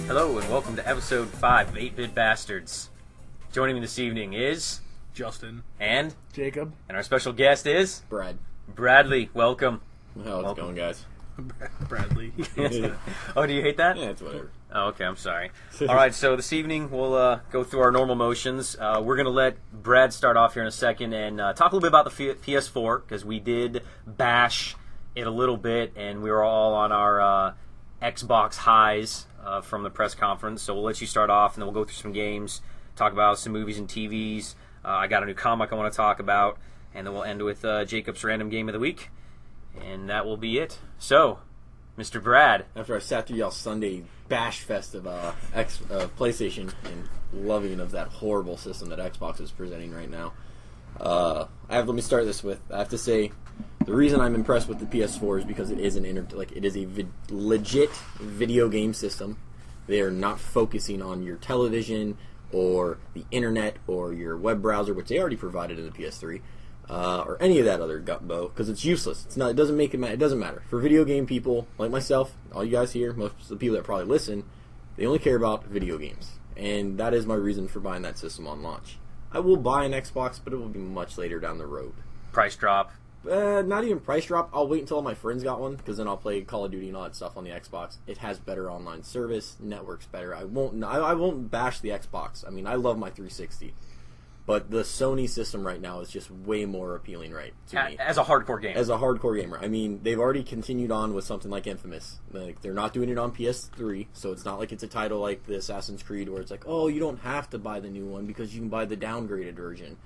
Hello and welcome to episode 5 of 8-Bit Bastards. Joining me this evening is... Justin. And? Jacob. And our special guest is? Brad. Bradley, welcome. How's it going, guys? Bradley. Oh, do you hate that? Yeah, it's whatever. Oh, okay, I'm sorry. Alright, so this evening we'll go through our normal motions. We're going to let Brad start off here in a second and talk a little bit about the PS4, because we did bash it a little bit, and we were all on our Xbox highs from the press conference. So we'll let you start off, and then we'll go through some games, talk about some movies and TVs. I got a new comic I want to talk about, and then we'll end with Jacob's random game of the week, and that will be it. So, Mr. Brad. After I sat through y'all's Sunday bash fest of PlayStation and loving of that horrible system that Xbox is presenting right now, let me start this with, I have to say, the reason I'm impressed with the PS4 is because it is a legit video game system. They are not focusing on your television or the internet or your web browser, which they already provided in the PS3, or any of that other gumbo, because it's useless. It doesn't make it matter. It doesn't matter for video game people like myself. All you guys here, most of the people that probably listen, they only care about video games, and that is my reason for buying that system on launch. I will buy an Xbox, but it will be much later down the road. Price drop. Not even price drop. I'll wait until all my friends got one, because then I'll play Call of Duty and all that stuff on the Xbox. It has better online service, network's better. I won't bash the Xbox. I mean, I love my 360, but the Sony system right now is just way more appealing, right, to me. As a hardcore gamer. As a hardcore gamer. I mean, they've already continued on with something like Infamous. Like, they're not doing it on PS3, so it's not like it's a title like the Assassin's Creed where it's like, oh, you don't have to buy the new one because you can buy the downgraded version.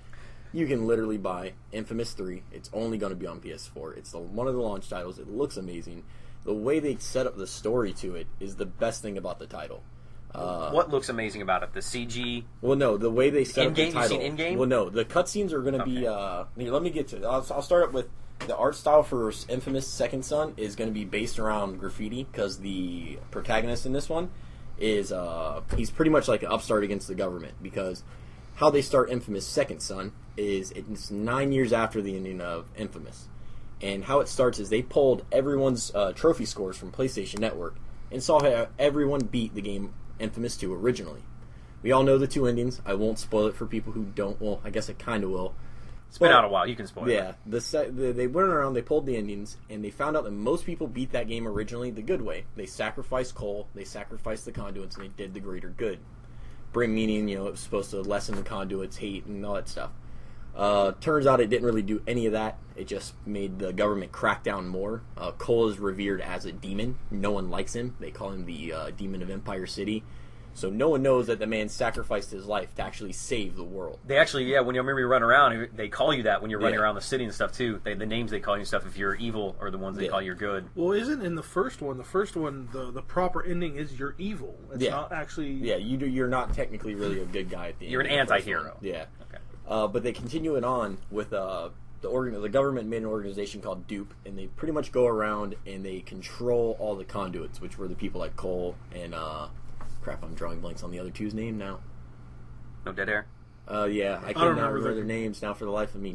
You can literally buy Infamous 3. It's only going to be on PS4. It's one of the launch titles. It looks amazing. The way they set up the story to it is the best thing about the title. What looks amazing about it? The CG? Well, no, the way they set up the title. You've seen in-game? Well, no, the cutscenes are going to be... Here, let me get to it. I'll start up with the art style for Infamous Second Son is going to be based around graffiti, because the protagonist in this one is... he's pretty much like an upstart against the government, because how they start Infamous Second Son is it's 9 years after the ending of Infamous. And how it starts is they pulled everyone's trophy scores from PlayStation Network and saw how everyone beat the game Infamous 2 originally. We all know the two endings. I won't spoil it for people who don't. Well, I guess I kind of will. It's been out a while. You can spoil it. Yeah. They went around, they pulled the endings, and they found out that most people beat that game originally the good way. They sacrificed coal, they sacrificed the conduits, and they did the greater good. Meaning, it was supposed to lessen the conduits' hate and all that stuff. Turns out it didn't really do any of that. It just made the government crack down more. Cole is revered as a demon. No one likes him. They call him the demon of Empire City. So no one knows that the man sacrificed his life to actually save the world. They actually, when you remember you run around, they call you that when you're running around the city and stuff too. The names they call you and stuff, if you're evil, are the ones they call you good. Well, isn't in the first one the proper ending is you're evil. It's not actually... Yeah, you're not technically really a good guy at the end. You're an anti-hero. Yeah. Okay. But they continue it on with the government made an organization called Dupe, and they pretty much go around and they control all the conduits, which were the people like Cole and crap, I'm drawing blanks on the other two's name now. No dead air? Yeah, I cannot remember their names now for the life of me.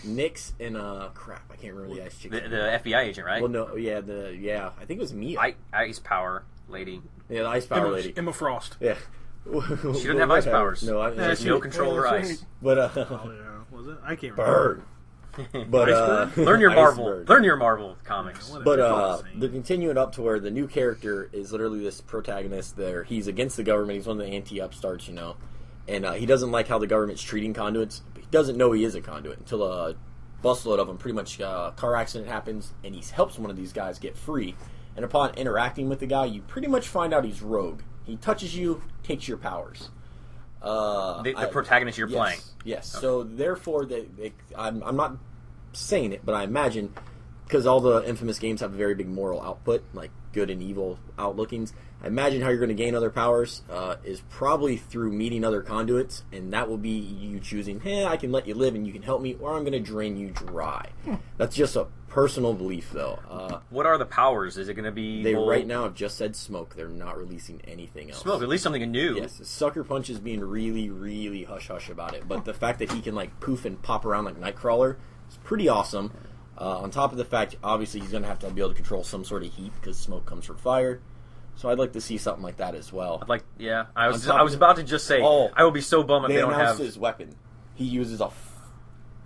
Nix and crap, I can't remember the ice chick. The FBI agent, right? Well, no, yeah, I think it was Mia. Ice Power Lady. Yeah, the Ice Power Lady. Emma Frost. Yeah. She didn't have ice powers. No, she no control over ice. But oh yeah, was it? I can't remember. Bird. But learn your Marvel comics. But they're continuing up to where the new character is literally this protagonist. There, he's against the government. He's one of the anti-upstarts, and he doesn't like how the government's treating conduits. But he doesn't know he is a conduit until a busload of them. Pretty much, car accident happens, and he helps one of these guys get free. And upon interacting with the guy, you pretty much find out he's rogue. He touches you, takes your powers. The protagonist you're playing. Yes. Okay. So therefore, I'm not saying it, but I imagine, because all the Infamous games have a very big moral output, like good and evil outlookings, I imagine how you're going to gain other powers is probably through meeting other conduits, and that will be you choosing, I can let you live and you can help me, or I'm going to drain you dry. That's just a personal belief, though. What are the powers? Is it going to be... They right now have just said smoke. They're not releasing anything else. Smoke, at least something new. Yes, Sucker Punch is being really, really hush-hush about it, but the fact that he can poof and pop around like Nightcrawler is pretty awesome. On top of the fact, obviously, he's going to be able to control some sort of heat, because smoke comes from fire. So I'd like to see something like that as well. I was about to just say, I will be so bummed if they don't have his weapon. He uses a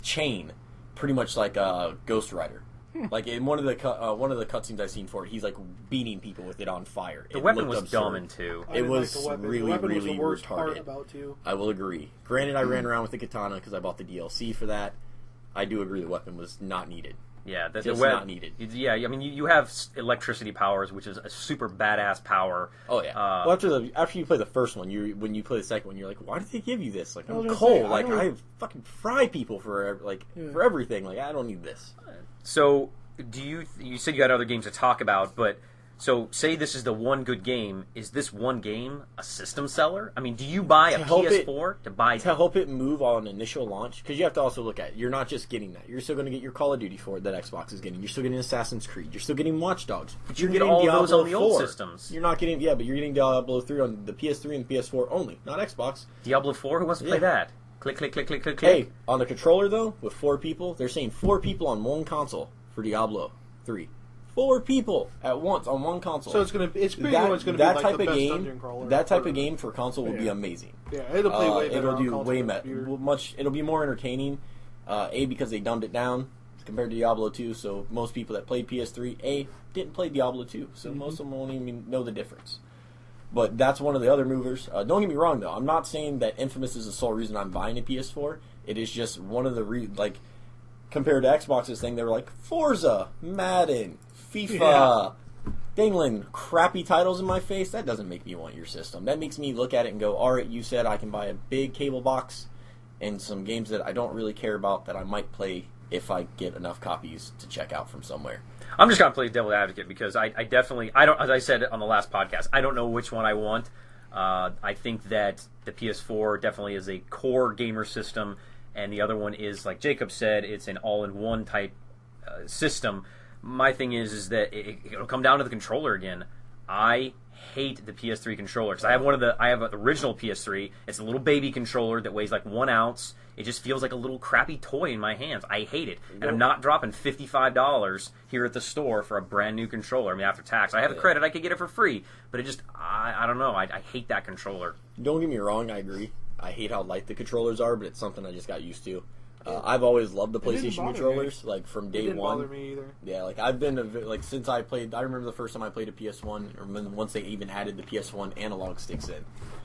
chain, pretty much like a Ghost Rider. Like in one of the cutscenes I've seen for it, he's like beating people with it on fire. The weapon was dumb in 2. It was really the worst part retarded. about 2. I will agree. Granted, I ran around with the katana because I bought the DLC for that. I do agree the weapon was not needed. Yeah, not needed. Yeah, I mean, you have electricity powers, which is a super badass power. Oh yeah. Well, after you play the first one, when you play the second one, you're like, why did they give you this? Like, I'm cold. I fucking fry people for everything. Like, I don't need this. So, you said you had other games to talk about, but so say this is the one good game. Is this one game a system seller? I mean, do you buy a PS4 to help it move on initial launch? Because you have to also look at it. You're not just getting that. You're still going to get your Call of Duty for it that Xbox is getting. You're still getting Assassin's Creed. You're still getting Watch Dogs. But you get all of those on the old systems. You're not getting but you're getting Diablo 3 on the PS3 and PS4 only, not Xbox. Diablo 4. Who wants to play that? Click, click, click, click, click, click. Hey, on the controller though, with 4 people, they're saying 4 people on one console for Diablo 3. 4 people at once on one console. So it's pretty much going to be like the best dungeon crawler. That type of game for console will be amazing. Yeah, it'll play way better. It'll do way much. It'll be more entertaining. Because they dumbed it down compared to Diablo 2. So most people that played PS3 didn't play Diablo 2. So most of them won't even know the difference. But that's one of the other movers. Don't get me wrong though. I'm not saying that Infamous is the sole reason I'm buying a PS4. It is just one of the compared to Xbox's thing, they were like Forza, Madden, FIFA, dangling crappy titles in my face. That doesn't make me want your system. That makes me look at it and go, all right, you said I can buy a big cable box and some games that I don't really care about that I might play if I get enough copies to check out from somewhere. I'm just going to play devil's advocate because I definitely, as I said on the last podcast, I don't know which one I want. I think that the PS4 definitely is a core gamer system, and the other one is, like Jacob said, it's an all-in-one type system. My thing is that it'll come down to the controller again. I hate the PS3 controller because I have an original PS3. It's a little baby controller that weighs like 1 ounce. It just feels like a little crappy toy in my hands. I hate it, and I'm not dropping $55 here at the store for a brand new controller. I mean, after tax, I have a credit, I could get it for free, but it just I don't know. I hate that controller. Don't get me wrong, I agree. I hate how light the controllers are, but it's something I just got used to. I've always loved the PlayStation controllers, like from day one. It didn't bother me either. Yeah, like I've been since I played. I remember the first time I played a PS1, or once they even added the PS1 analog sticks in.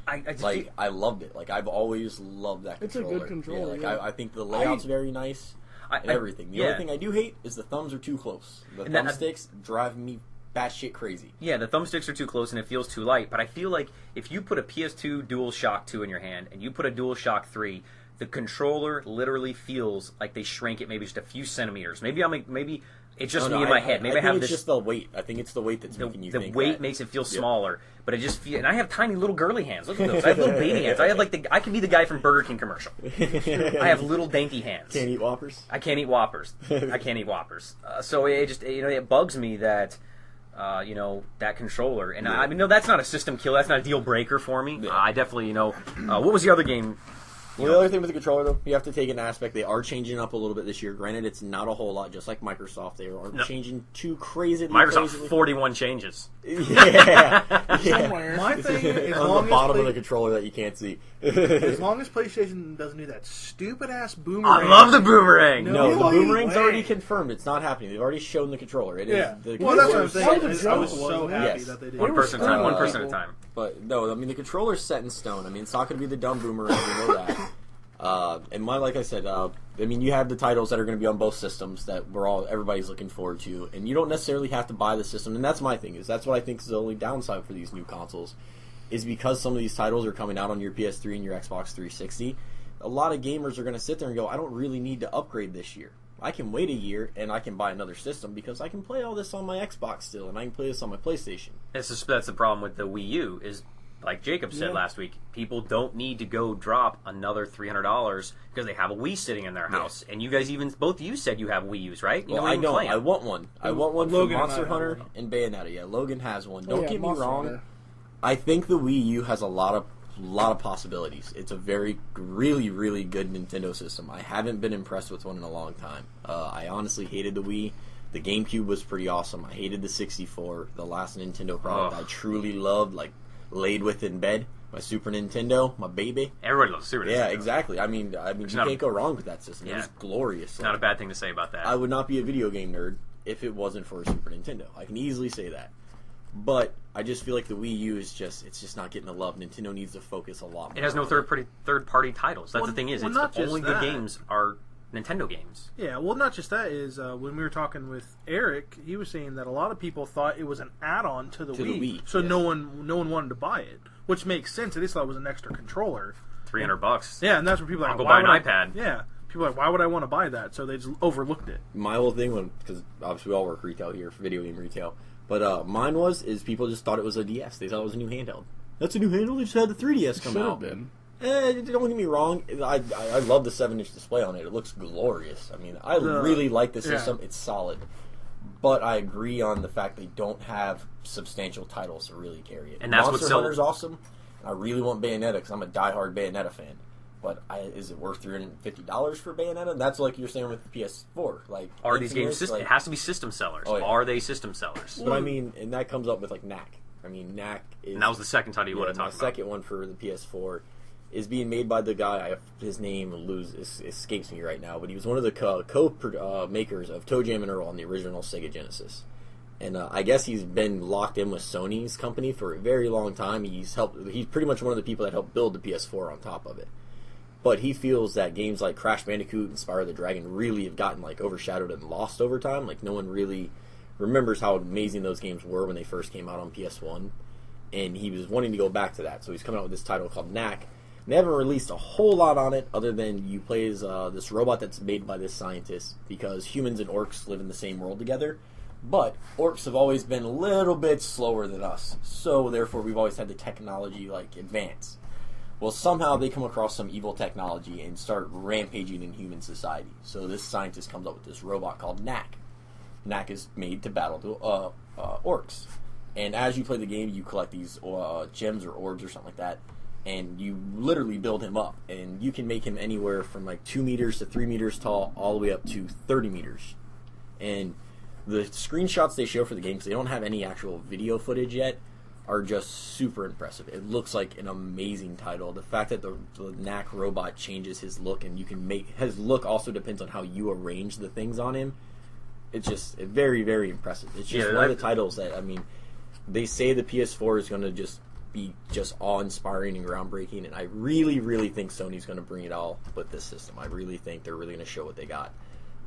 I loved it. Like I've always loved that controller. It's a good controller. Yeah, I think the layout's very nice. And everything. The only thing I do hate is the thumbs are too close. The thumbsticks drive me batshit crazy. Yeah, the thumbsticks are too close and it feels too light. But I feel like if you put a PS2 DualShock 2 in your hand and you put a DualShock 3. The controller literally feels like they shrank it maybe just a few centimeters. Maybe it's just me in my head. Maybe I have this. It's just the weight. I think it's the weight that's making you think the weight makes it feel smaller, but it just feels. And I have tiny little girly hands. Look at those. I have little baby hands. I have I could be the guy from Burger King commercial. I have little dainty hands. Can't eat Whoppers. I can't eat Whoppers. I can't eat Whoppers. So it just it bugs me that. That controller, and I mean, no, that's not a system kill. That's not a deal breaker for me. Yeah. I definitely, what was the other game? Well, the other thing with the controller, though, you have to take an aspect. They are changing up a little bit this year. Granted, it's not a whole lot, just like Microsoft. They aren't changing too crazy. Microsoft 41 changes. Yeah. My thing is on the bottom of the controller that you can't see. As long as PlayStation doesn't do that stupid ass boomerang. I love the boomerang. No, the boomerang's already confirmed. It's not happening. They've already shown the controller. It is. Well, that's what I'm saying. I was so happy that they did. One person at a time. But no, I mean the controller's set in stone. I mean it's not going to be the dumb boomerang. We know that. And like I said, I mean you have the titles that are going to be on both systems that everybody's looking forward to, and you don't necessarily have to buy the system. And that's my thing that's what I think is the only downside for these new consoles, is because some of these titles are coming out on your PS3 and your Xbox 360. A lot of gamers are going to sit there and go, I don't really need to upgrade this year. I can wait a year and I can buy another system because I can play all this on my Xbox still, and I can play this on my PlayStation. That's the problem with the Wii U is, like Jacob said last week, people don't need to go drop another $300 because they have a Wii sitting in their house. And you guys both of you said you have Wii U's, right? Well, I don't. I want one. I want one for Monster Hunter and Bayonetta. Yeah, Logan has one. Don't get me wrong. I think the Wii U has a lot of possibilities. It's a really, really good Nintendo system. I haven't been impressed with one in a long time. I honestly hated the Wii. The GameCube was pretty awesome. I hated the 64. The last Nintendo product I truly loved, like laid with in bed. My Super Nintendo, my baby. Everybody loves Super Nintendo. Yeah, exactly. I mean, you can't go wrong with that system. Yeah. It was glorious. Not a bad thing to say about that. I would not be a video game nerd if it wasn't for a Super Nintendo. I can easily say that. But I just feel like the Wii U is it's just not getting the love. Nintendo needs to focus a lot more. It has no third party titles. That's Well, the thing is, well, it's not the just only that. good games are Nintendo games. Yeah, well, not just that is when we were talking with Eric, he was saying that a lot of people thought it was an add-on to the Wii, so yes. no one wanted to buy it, which makes sense. They just thought it was an extra controller. $300. Yeah, and that's what people are like. I'll go why buy an would I- iPad. Yeah, people are like, why would I want to buy that? So they just overlooked it. My whole thing, because obviously we all work retail here, for video game retail, but mine is people just thought it was a DS. They thought it was a new handheld. That's a new handheld? They just had the 3DS come Should out. have been. Don't get me wrong. I love the 7-inch display on it. It looks glorious. I mean, I really like the system. Yeah. It's solid. But I agree on the fact they don't have substantial titles to really carry it. And that's Monster what's Hunter's awesome. I really want Bayonetta because I'm a diehard Bayonetta fan. But is it worth $350 for Bayonetta? That's like you're saying with the PS4. Like, Are these games Infamous, it has to be system sellers? Oh, yeah. Are they system sellers? But I mean, and that comes up with like Knack. I mean, Knack is. And that was the second title you want to talk about. My second one for the PS4 is being made by the guy. His name escapes me right now, but he was one of the co-makers of Toe Jam and Earl on the original Sega Genesis. And I guess he's been locked in with Sony's company for a very long time. He's pretty much one of the people that helped build the PS4 on top of it. But he feels that games like Crash Bandicoot and Spyro the Dragon really have gotten like overshadowed and lost over time. Like no one really remembers how amazing those games were when they first came out on PS1. And he was wanting to go back to that, so he's coming out with this title called Knack. And they haven't released a whole lot on it other than you play as this robot that's made by this scientist because humans and orcs live in the same world together. But orcs have always been a little bit slower than us, so therefore we've always had the technology like advance. Well, somehow they come across some evil technology and start rampaging in human society. So this scientist comes up with this robot called Knack. Knack is made to battle orcs. And as you play the game, you collect these gems or orbs or something like that, and you literally build him up. And you can make him anywhere from like 2 meters to 3 meters tall all the way up to 30 meters. And the screenshots they show for the game, because they don't have any actual video footage yet, are just super impressive. It looks like an amazing title. The fact that the Knack robot changes his look, and you can make his look also depends on how you arrange the things on him. It's just very, very impressive. It's just one of the titles that, I mean, they say the PS4 is going to just be just awe-inspiring and groundbreaking, and I really, really think Sony's going to bring it all with this system. I really think they're really going to show what they got.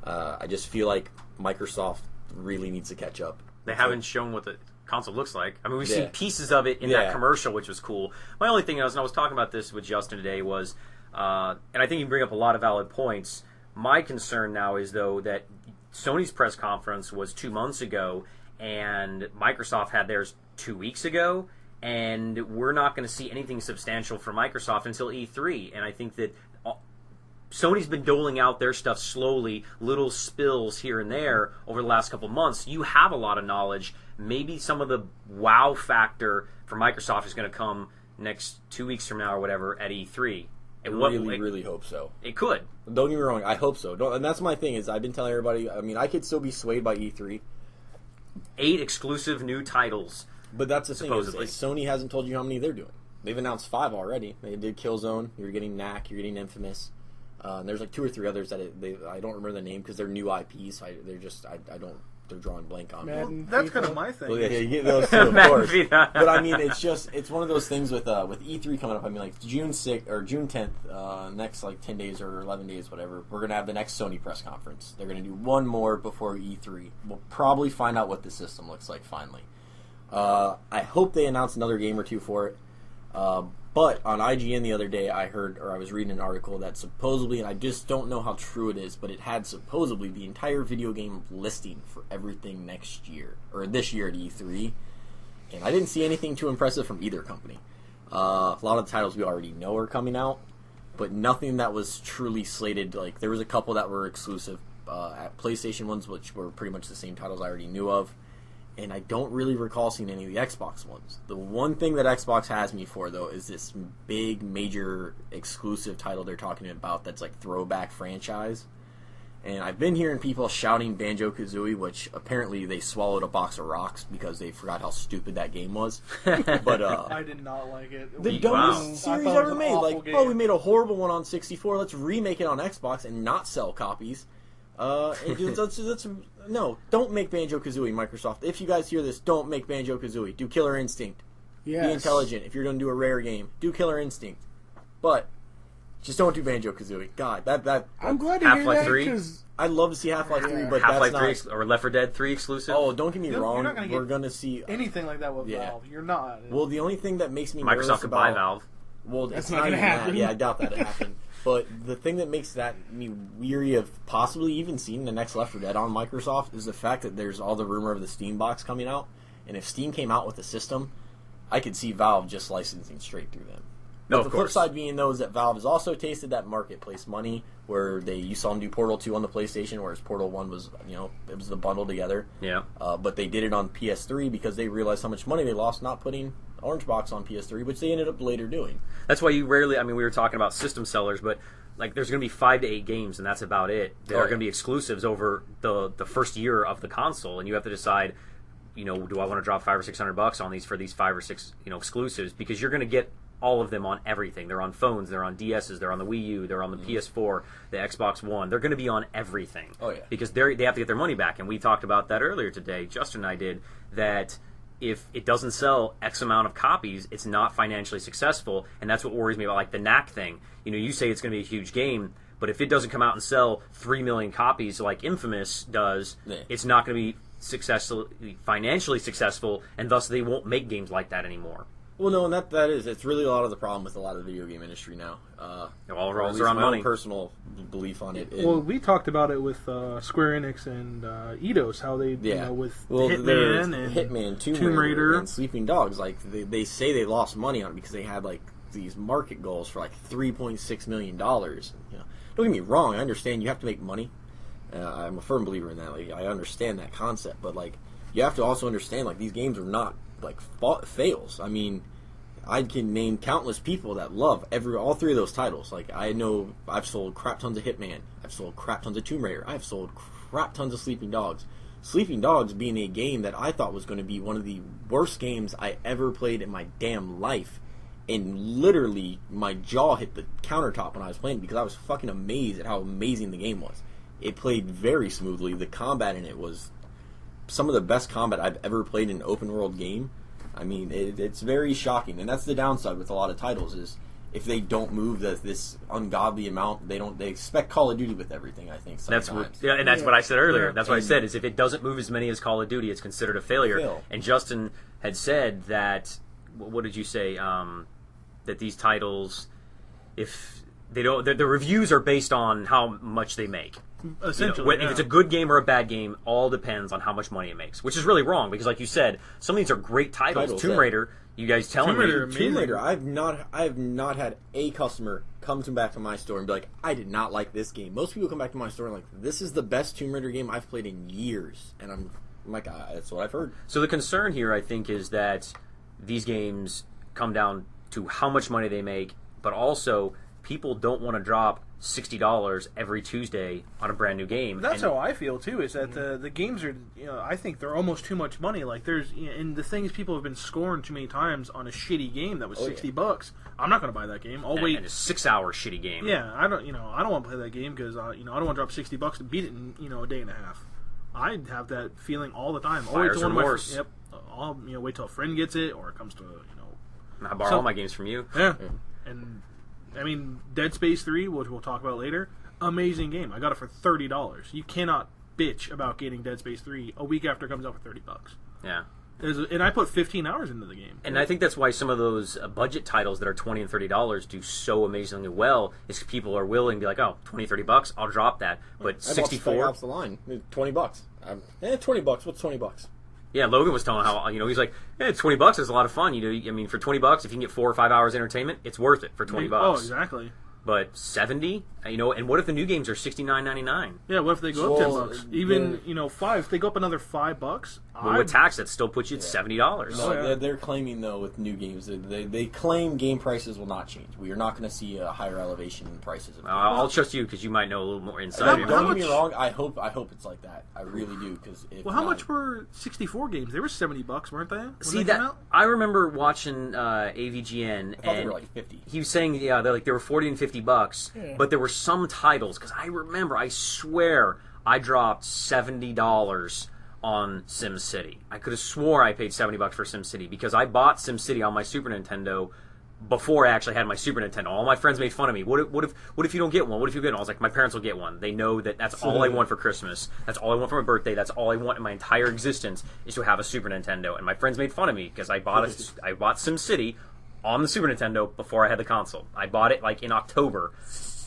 I just feel like Microsoft really needs to catch up. They haven't shown what the console looks like. I mean, we've seen pieces of it in that commercial, which was cool. My only thing is, and I was talking about this with Justin today, was, and I think you bring up a lot of valid points. My concern now is, though, that Sony's press conference was 2 months ago, and Microsoft had theirs 2 weeks ago, and we're not going to see anything substantial from Microsoft until E3. And I think that Sony's been doling out their stuff slowly, little spills here and there over the last couple months. You have a lot of knowledge. Maybe some of the wow factor for Microsoft is going to come next 2 weeks from now or whatever at E3. I really hope so. It could. Don't get me wrong, I hope so. And that's my thing, is I've been telling everybody, I mean, I could still be swayed by E3. 8 exclusive new titles. But that's the thing, is supposedly. Sony hasn't told you how many they're doing. They've announced 5 already. They did Killzone, you're getting Knack, you're getting Infamous. And there's like 2 or 3 others that I don't remember the name because they're new IPs. So they're drawing blank on me. Well, that's kind of my thing. Well, yeah, you get those two, of course. But I mean, it's one of those things with E3 coming up. I mean, like June 6th or June 10th, next like 10 days or 11 days, whatever. We're gonna have the next Sony press conference. They're gonna do one more before E3. We'll probably find out what the system looks like finally. I hope they announce another game or two for it. But on IGN the other day, I was reading an article that supposedly, and I just don't know how true it is, but it had supposedly the entire video game listing for everything next year, or this year at E3. And I didn't see anything too impressive from either company. A lot of the titles we already know are coming out, but nothing that was truly slated. Like, there was a couple that were exclusive at PlayStation ones, which were pretty much the same titles I already knew of. And I don't really recall seeing any of the Xbox ones. The one thing that Xbox has me for, though, is this big, major exclusive title they're talking about that's like throwback franchise. And I've been hearing people shouting Banjo-Kazooie, which apparently they swallowed a box of rocks because they forgot how stupid that game was. But I did not like it. the Wow. dumbest I series thought it was ever an made. awful Like, game. oh, we made a horrible one on 64. Let's remake it on Xbox and not sell copies. No, don't make Banjo-Kazooie, Microsoft. If you guys hear this, don't make Banjo-Kazooie. Do Killer Instinct. Yes. Be intelligent. If you're going to do a rare game, do Killer Instinct. But just don't do Banjo-Kazooie. God, that I'm glad to hear Half-Life that 3? because I'd love to see Half-Life 3, but Half-Life that's 3 not... or Left 4 Dead 3 exclusive. Oh, don't get me You're wrong. not gonna We're get going to see... anything like that with Yeah. Valve. You're not. Well, the only thing that makes me nervous Microsoft could about... buy Valve. Well, That's it's not not gonna even happen. that. Yeah, I doubt that happened. But the thing that makes me weary of possibly even seeing the next Left 4 Dead on Microsoft is the fact that there's all the rumor of the Steam box coming out. And if Steam came out with a system, I could see Valve just licensing straight through them. No, But of the flip course. side being, though, is that Valve has also tasted that marketplace money where you saw them do Portal 2 on the PlayStation, whereas Portal 1 was, it was the bundle together. Yeah. But they did it on PS3 because they realized how much money they lost not putting Orange Box on PS3, which they ended up later doing. That's why you rarely. I mean, we were talking about system sellers, but like, there's going to be 5 to 8 games, and that's about it. That are Oh, yeah. going to be exclusives over the first year of the console, and you have to decide. Do I want to drop $500 or $600 on these for these 5 or 6 exclusives? Because you're going to get all of them on everything. They're on phones, they're on DSs, they're on the Wii U, they're on the PS4, the Xbox One. They're going to be on everything. Oh, yeah. Because they have to get their money back, and we talked about that earlier today. Justin and I did that. If it doesn't sell X amount of copies, it's not financially successful, and that's what worries me about like the Knack thing. You say it's going to be a huge game, but if it doesn't come out and sell 3 million copies like Infamous does, Yeah. it's not going to be financially successful, and thus they won't make games like that anymore. Well, no, and it's really a lot of the problem with a lot of the video game industry now. All Or at rolls least around my own money. personal belief on it. Well, we talked about it with Square Enix and Eidos, how they, with Hitman and Hitman, Tomb Raider, and Sleeping Dogs, like they say they lost money on it because they had like these market goals for like $3.6 million. Don't get me wrong, I understand you have to make money. I'm a firm believer in that. Like, I understand that concept, but like you have to also understand like these games are not like fails. I mean, I can name countless people that love all 3 of those titles. Like, I know I've sold crap tons of Hitman. I've sold crap tons of Tomb Raider. I've sold crap tons of Sleeping Dogs. Sleeping Dogs being a game that I thought was going to be one of the worst games I ever played in my damn life. And literally, my jaw hit the countertop when I was playing it because I was fucking amazed at how amazing the game was. It played very smoothly. The combat in it was some of the best combat I've ever played in an open world game. I mean, it's very shocking, and that's the downside with a lot of titles is if they don't move this ungodly amount, they expect Call of Duty with everything. I think sometimes. And that's what I said earlier. Yeah. That's what I said is if it doesn't move as many as Call of Duty, it's considered a failure. Fail. And Justin had said that. What did you say? That these titles, if they don't, the reviews are based on how much they make. essentially. If it's a good game or a bad game, all depends on how much money it makes, which is really wrong because, like you said, some of these are great titles. Tomb Raider, you guys telling me. Tomb Raider, I have not had a customer come back to my store and be like, I did not like this game. Most people come back to my store and like, this is the best Tomb Raider game I've played in years, and I'm like, that's what I've heard. So the concern here, I think, is that these games come down to how much money they make, but also people don't want to drop $60 every Tuesday on a brand new game. That's how I feel too. Is that the games are, I think they're almost too much money. Like there's, and the things people have been scoring too many times on a shitty game that was $60. I'm not going to buy that game. I'll wait. And a 6-hour shitty game. Yeah, I don't want to play that game because I don't want to drop $60 to beat it in a day and a half. I have that feeling all the time. I'll wait till remorse. Yep. I'll wait till a friend gets it or it comes to I borrow all my games from you. Yeah. And I mean, Dead Space 3, which we'll talk about later, amazing game. I got it for $30. You cannot bitch about getting Dead Space 3 a week after it comes out for $30. Yeah. And I put 15 hours into the game. And I think that's why some of those budget titles that are $20 and $30 do so amazingly well, is people are willing to be like, oh, $20, $30, I'll drop that. But 64 off the line, $20. $20. What's $20? Yeah, Logan was telling how he's like, it's $20 is a lot of fun. I mean, for $20, if you can get 4 or 5 hours entertainment, it's worth it for $20. Oh, exactly. But 70, and what if the new games are $69.99? Yeah, what if they go up $10? Even 5. If they go up another $5, Well, with tax, that still puts you at $70. No, they're claiming, though, with new games, they claim game prices will not change. We are not going to see a higher elevation in prices. I'll trust you because you might know a little more inside. Don't get me wrong. I hope it's like that. I really do. Because how much were 64 games? They were $70, weren't they? See that? I remember watching AVGN, I thought they were like 50. He was saying, they were $40 and $50, but there were some titles because I remember. I swear, I dropped $70 on SimCity. I could have swore I paid $70 for SimCity because I bought SimCity on my Super Nintendo before I actually had my Super Nintendo. All my friends made fun of me. What if you don't get one? What if you get one? I was like, my parents will get one. They know that's all I want for Christmas. That's all I want for my birthday. That's all I want in my entire existence is to have a Super Nintendo. And my friends made fun of me because I bought SimCity on the Super Nintendo before I had the console. I bought it like in October.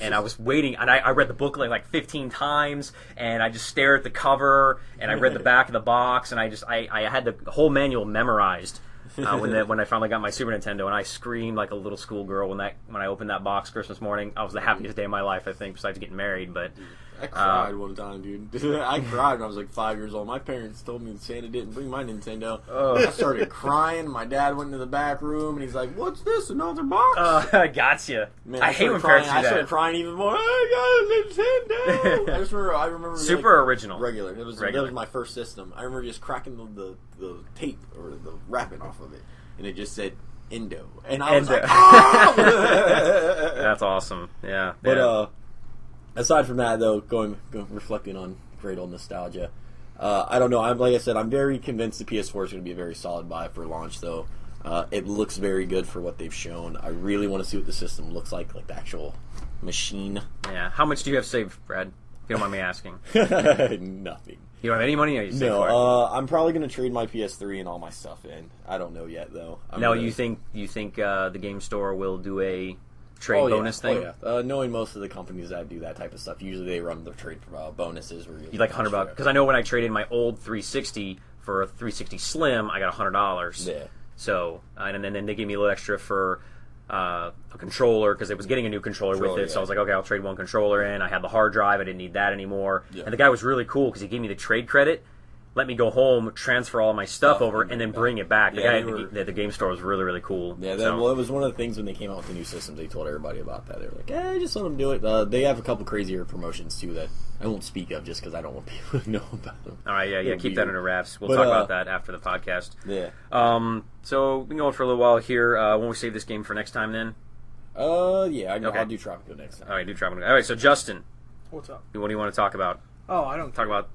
And I was waiting, and I read the booklet like 15 times, and I just stared at the cover, and I read the back of the box, and I had the whole manual memorized when I finally got my Super Nintendo, and I screamed like a little schoolgirl when I opened that box Christmas morning. I was the happiest day of my life, I think, besides getting married. But I cried one time, dude. I cried when I was like 5 years old. My parents told me Santa didn't bring my Nintendo. I started crying. My dad went into the back room, and he's like, "What's this? Another box?" Gotcha. Man, I hate when parents do that. I started crying even more. I got a Nintendo. I remember super original. Regular. That was my first system. I remember just cracking the tape or the wrapping off of it, and it just said Indo, and I was like, "Oh!" That's awesome. Yeah, but aside from that, though, reflecting on great old nostalgia, I don't know. Like I said, I'm very convinced the PS4 is going to be a very solid buy for launch, though. It looks very good for what they've shown. I really want to see what the system looks like the actual machine. Yeah. How much do you have saved, Brad? If you don't mind me asking. Nothing. You don't have any money? Or you no. I'm probably going to trade my PS3 and all my stuff in. I don't know yet, though. You think the game store will do a trade bonus thing? Oh, yeah. Knowing most of the companies that do that type of stuff, usually they run the trade bonuses. Where you like $100 because I know when I traded my old 360 for a 360 Slim, I got $100. Yeah. So and then they gave me a little extra for a controller because it was getting a new controller with it. Yeah. So I was like, okay, I'll trade one controller in. I had the hard drive. I didn't need that anymore. Yeah. And the guy was really cool because he gave me the trade credit. Let me go home, transfer all my stuff over, and then bring it back. The guy at the game store was really, really cool. Yeah, well, it was one of the things when they came out with the new systems, they told everybody about that. They were like, just let them do it. They have a couple crazier promotions, too, that I won't speak of just because I don't want people to know about them. All right, yeah, keep that under wraps. We'll talk about that after the podcast. Yeah. So we've been going for a little while here. Won't we save this game for next time, then? Yeah, I'll do Tropico next time. All right, do Tropico. All right, so Justin. What's up? What do you want to talk about? Oh, I don't talk about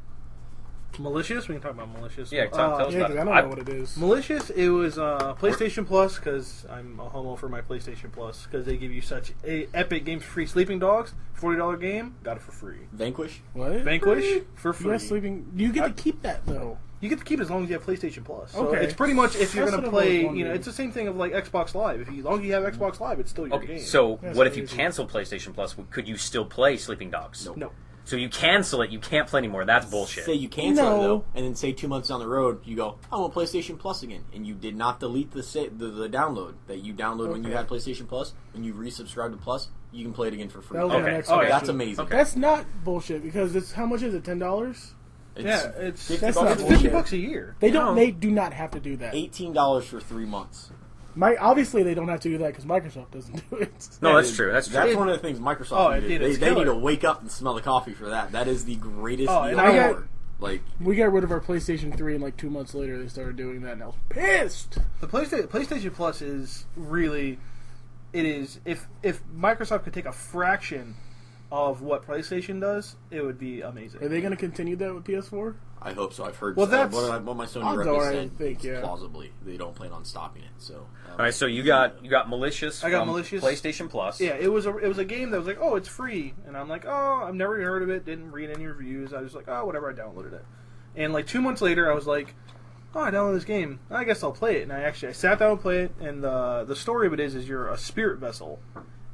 Malicious? We can talk about Malicious. Yeah, tell us about it. I don't know what it is. Malicious, it was PlayStation Plus, because I'm a homo for my PlayStation Plus, because they give you such epic games for free. Sleeping Dogs, $40 game, got it for free. Vanquish? What? Vanquish, for free. Yes, you get to keep that, though. You get to keep it as long as you have PlayStation Plus. So okay. It's pretty much, if you're going to play, it's the same thing of like Xbox Live. As long as you have Xbox Live, it's still your game. So what if you cancel PlayStation Plus? Could you still play Sleeping Dogs? No. So you cancel it, you can't play anymore. That's bullshit. Say you cancel it, though, and then say 2 months down the road, you go, I want PlayStation Plus again. And you did not delete the download that you download when you had PlayStation Plus, and you resubscribe to Plus, you can play it again for free. Okay, that's amazing. Okay. That's not bullshit, because how much is it, $10? It's $50 a year. They do not have to do that. $18 for 3 months. Obviously, they don't have to do that because Microsoft doesn't do it. No, that's true. That's one of the things Microsoft did. They need to wake up and smell the coffee for that. That is the greatest deal ever. We got rid of our PlayStation 3, and like 2 months later, they started doing that, and I was pissed. The PlayStation Plus is really, it is. If Microsoft could take a fraction of what PlayStation does, it would be amazing. Are they going to continue that with PS4? I hope so. I've heard what my Sony rep said. Yeah. Plausibly, they don't plan on stopping it. So, all right. So you got Malicious. I got Malicious. PlayStation Plus. Yeah, it was a game that was like, oh, it's free, and I'm like, oh, I've never heard of it. Didn't read any reviews. I was like, oh, whatever. I downloaded it, and like 2 months later, I was like, oh, I downloaded this game. I guess I'll play it. And I sat down and played it. And the story of it is you're a spirit vessel,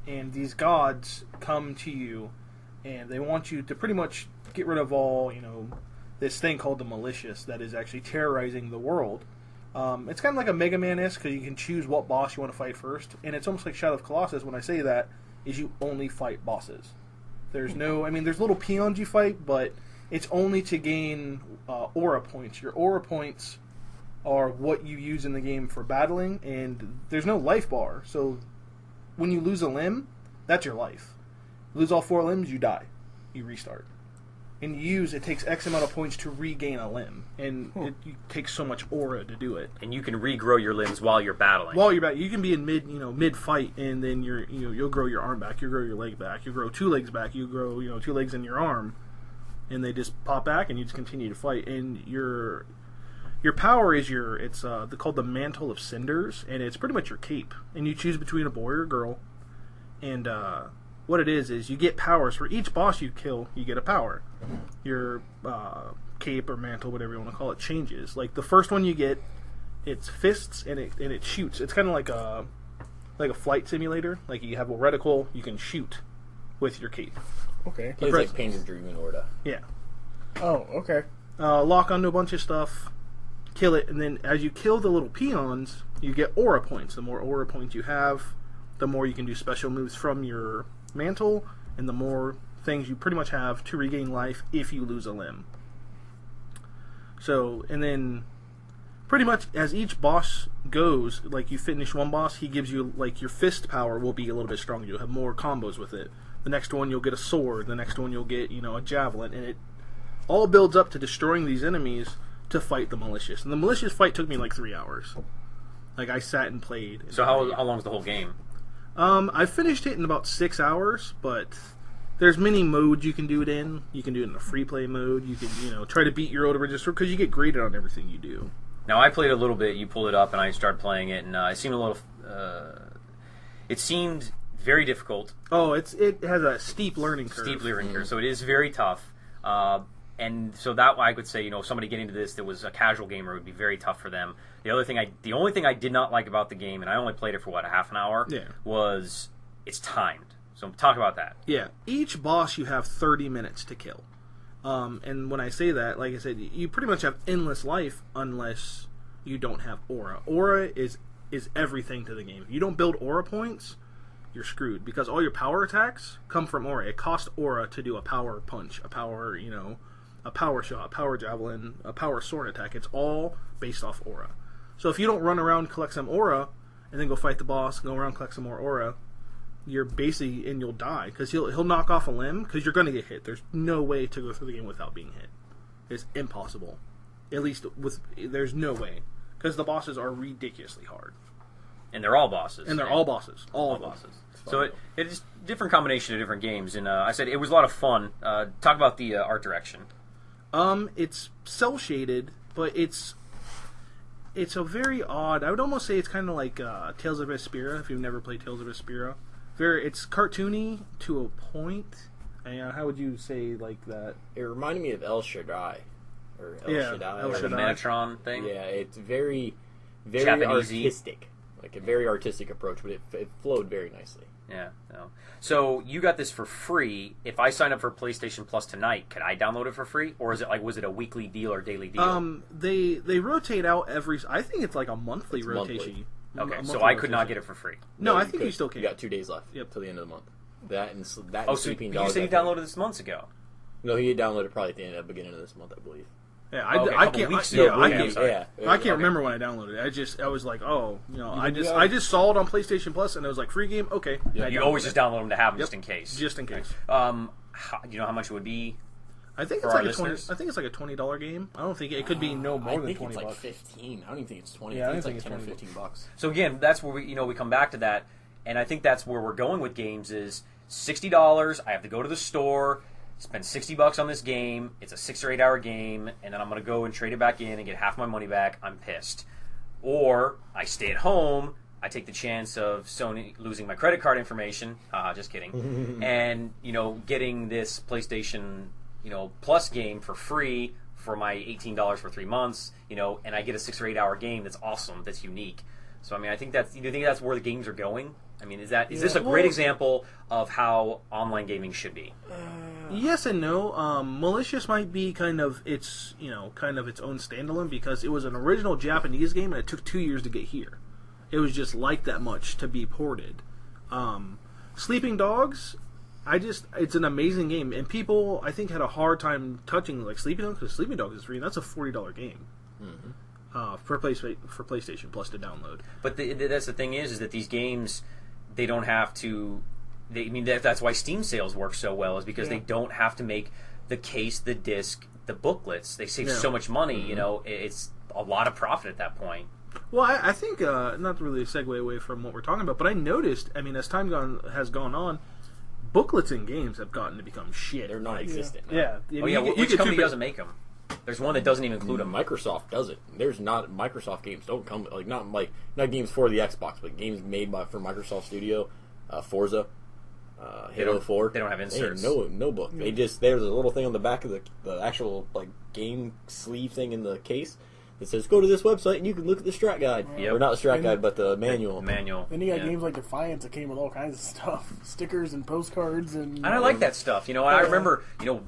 and these gods come to you, and they want you to pretty much get rid of all this thing called the Malicious that is actually terrorizing the world. It's kind of like a Mega Man-esque because you can choose what boss you want to fight first, and it's almost like Shadow of Colossus. When I say that, is you only fight bosses. There's no, there's little peons you fight, but it's only to gain aura points. Your aura points are what you use in the game for battling, and there's no life bar. So when you lose a limb, that's your life. You lose all 4 limbs, you die. You restart. And it takes X amount of points to regain a limb, and it takes so much aura to do it. And you can regrow your limbs while you're battling. You can be in mid fight, and then you'll grow your arm back, you grow your leg back, you grow 2 legs back, you grow 2 legs in your arm, and they just pop back, and you just continue to fight. And your power is it's called the Mantle of Cinders, and it's pretty much your cape. And you choose between a boy or a girl, and what it is you get powers. For each boss you kill, you get a power. Your cape or mantle, whatever you want to call it, changes. Like the first one you get, it's fists, and it shoots. It's kind of like a flight simulator. Like you have a reticle, you can shoot with your cape. Okay. It's like Pain and Dream in Orda. Yeah. Oh, okay. Lock onto a bunch of stuff, kill it, and then as you kill the little peons, you get aura points. The more aura points you have, the more you can do special moves from your mantle, and the more things you pretty much have to regain life if you lose a limb. So, and then pretty much as each boss goes, like you finish one boss, he gives you, like, your fist power will be a little bit stronger. You'll have more combos with it. The next one you'll get a sword, the next one you'll get, a javelin, and it all builds up to destroying these enemies to fight the Malicious. And the Malicious fight took me like 3 hours. Like, I sat and played. So how long's the whole game? I finished it in about 6 hours, but there's many modes you can do it in. You can do it in a free play mode. You can, try to beat your old register, because you get graded on everything you do. Now, I played a little bit. You pulled it up, and I started playing it, and it seemed a little... it seemed very difficult. Oh, it has a steep learning curve. Steep learning curve, so it is very tough. And so that I could say, somebody getting into this that was a casual gamer would be very tough for them. The only thing I did not like about the game, and I only played it for a half an hour, was it's timed. So talk about that. Yeah, each boss you have 30 minutes to kill. And when I say that, like I said, you pretty much have endless life unless you don't have aura. Aura is everything to the game. If you don't build aura points, you're screwed, because all your power attacks come from aura. It costs aura to do a power punch, a power, a power shot, a power javelin, a power sword attack. It's all based off aura. So if you don't run around, collect some aura, and then go fight the boss, go around, collect some more aura, you're basically, and you'll die, because he'll knock off a limb, because you're going to get hit. There's no way to go through the game without being hit. It's impossible. At least there's no way, because the bosses are ridiculously hard. And they're all bosses. And they're all bosses. All bosses. So it is different combination of different games, and I said it was a lot of fun. Talk about the art direction. It's cel shaded, but it's a very odd. I would almost say it's kind of like Tales of Vesperia. If you've never played Tales of Vesperia, it's cartoony to a point. And how would you say like that? It reminded me of El Shaddai, or El Shaddai, El or Shaddai. The Metatron thing. Yeah, it's very, very Japanesey. artistic. Like a very artistic approach, but it flowed very nicely. Yeah. No. So you got this for free. If I sign up for PlayStation Plus tonight, could I download it for free, or was it a weekly deal or daily deal? They rotate out every. I think it's like a monthly rotation. Okay, so I could not get it for free. No, I think you still can. You got 2 days left. Yep. Till the end of the month. That and So Sleeping you Dogs. said you downloaded this months ago. No, he downloaded probably at the beginning of this month, I believe. Yeah, I can't. I can't remember when I downloaded it. I was like, I just saw it on PlayStation Plus, and it was like free game. Okay, Yeah, you always just download them to have them just in case. Just in case. You know how much it would be? I think for it's our like a 20. listeners? I think it's like a $20 game. I don't think it could be no more than 20 I think it's like bucks. 15. I don't even think it's 20. Yeah, I think I it's like think 10 it's or 15 bucks. So again, that's where we come back to that, and I think that's where we're going with games is $60. I have to go to the store, spend $60 on this game. It's a 6 or 8 hour game, and then I'm going to go and trade it back in and get half my money back. I'm pissed. Or I stay at home. I take the chance of Sony losing my credit card information. Just kidding. And getting this PlayStation Plus game for free for my $18 for 3 months. And I get a 6 or 8 hour game that's awesome, that's unique. So I mean, I think that's. Do you think that's where the games are going? I mean, is this a great example of how online gaming should be? Yes and no. Malicious might be kind of its own standalone, because it was an original Japanese game and it took 2 years to get here. It was just like that much to be ported. Sleeping Dogs, it's an amazing game, and people I think had a hard time touching like Sleeping Dogs, because Sleeping Dogs is free, and that's a $40 game for PlayStation Plus to download. But that's the thing is that these games, they don't have to. That's why Steam sales work so well, is because they don't have to make the case, the disc, the booklets. They save so much money. You know, it's a lot of profit at that point. Well, I think not really a segue away from what we're talking about, but I noticed. I mean, as time has gone on, booklets in games have gotten to become shit. They're non-existent. Yeah. Which company doesn't make them? There's one that doesn't even include them. Microsoft does it. There's not Microsoft games don't come not games for the Xbox, but games made for Microsoft Studio, Forza, Halo 4. They don't have inserts. No book. There's a little thing on the back of the actual game sleeve thing in the case that says go to this website and you can look at the strat guide. Or not the strat guide, but the manual. Then you got games like Defiance that came with all kinds of stuff, stickers and postcards and I like that stuff. You know, I remember. You know.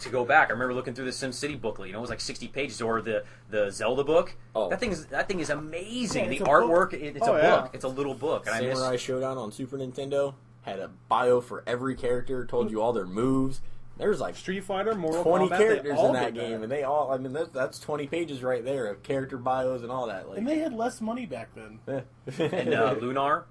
To go back, I remember looking through the SimCity booklet. You know, it was like 60 pages, or the Zelda book. Oh. That thing is amazing. Yeah, The artwork, it's a book. It's a little book. And Samurai Showdown on Super Nintendo had a bio for every character, told you all their moves. There's like Street Fighter, Mortal 20 Kombat, characters in that did game, and they all. I mean, that's 20 pages right there of character bios and all that. Like, and they had less money back then. and Lunar.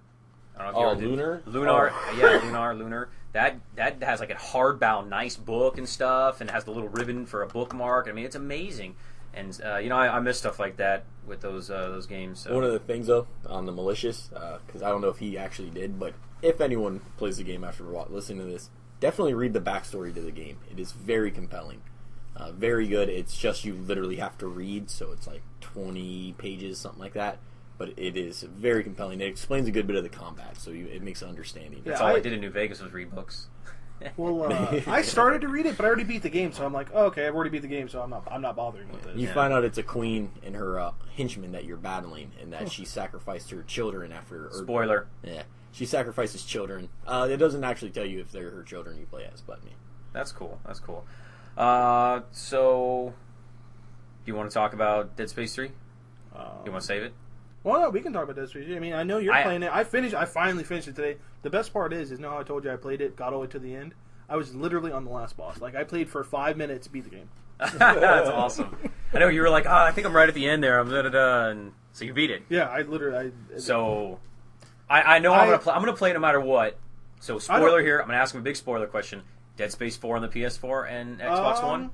I don't know if you Lunar? Lunar, yeah, Lunar. That has like a hardbound, nice book and stuff, and has the little ribbon for a bookmark. I mean, it's amazing. And you know, I miss stuff like that with those games. So. One of the things though on the Malicious, because I don't know if he actually did, but if anyone plays the game after listening to this, definitely read the backstory to the game. It is very compelling, very good. It's just you literally have to read, so it's like 20 pages, something like that. But it is very compelling. It explains a good bit of the combat, so it makes an understanding. That's all I did in New Vegas was read books. Well, I started to read it, but I already beat the game, so I'm like, oh, okay, I've already beat the game, so I'm not bothering with this. You find out it's a queen and her henchman that you're battling, and that she sacrificed her children after. Spoiler. Yeah, she sacrifices children. It doesn't actually tell you if they're her children you play as, but That's cool. So, do you want to talk about Dead Space 3? You want to save it? Well, no, we can talk about Dead Space 3. I mean, I know you're playing it. I finally finished it today. The best part is how I told you I played it, got all the way to the end. I was literally on the last boss. Like, I played for 5 minutes, beat the game. That's awesome. I know you were like, I think I'm right at the end there. And so you beat it. Yeah, I literally. So, I know I'm gonna play it no matter what. So, spoiler here. I'm gonna ask him a big spoiler question. Dead Space 4 on the PS4 and Xbox One.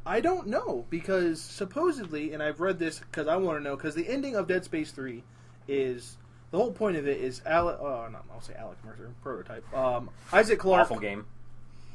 I don't know, because supposedly, and I've read this because I want to know, because the ending of Dead Space 3 is, the whole point of it is Alec Mercer, Prototype. Isaac Clarke. Awful game.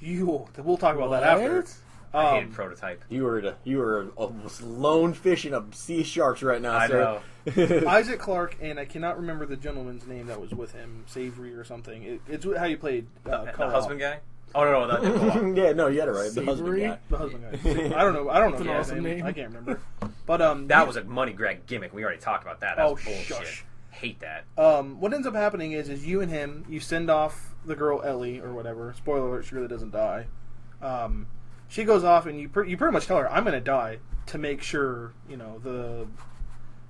We'll talk about that after. I hated Prototype. you were a lone fish in a sea of sharks right now, sir. I know. Isaac Clarke, and I cannot remember the gentleman's name that was with him, Savory or something. It's how you played the husband guy? Oh, no. Yeah, no, you had it right. Savory? The husband guy. The husband guy. I don't know. That's an awesome name. I can't remember. But that was a money grab gimmick. We already talked about that. That was bullshit. Shush. Hate that. What ends up happening is you and him, you send off the girl Ellie or whatever. Spoiler alert: she really doesn't die. She goes off, and you pretty much tell her, "I'm going to die," to make sure the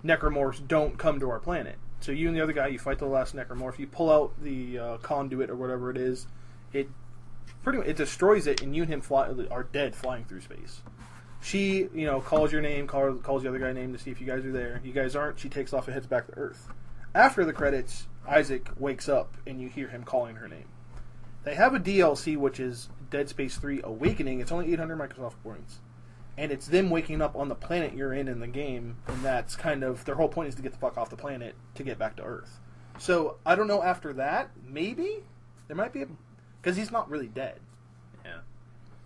necromorphs don't come to our planet. So you and the other guy, you fight the last necromorph. You pull out the conduit or whatever it is. It destroys it, and you and him are dead flying through space. She, calls your name, calls the other guy's name to see if you guys are there. You guys aren't. She takes off and heads back to Earth. After the credits, Isaac wakes up, and you hear him calling her name. They have a DLC, which is Dead Space 3 Awakening. It's only 800 Microsoft points. And it's them waking up on the planet you're in the game, and that's kind of, their whole point is to get the fuck off the planet to get back to Earth. So, I don't know after that, maybe? There might be because he's not really dead. Yeah.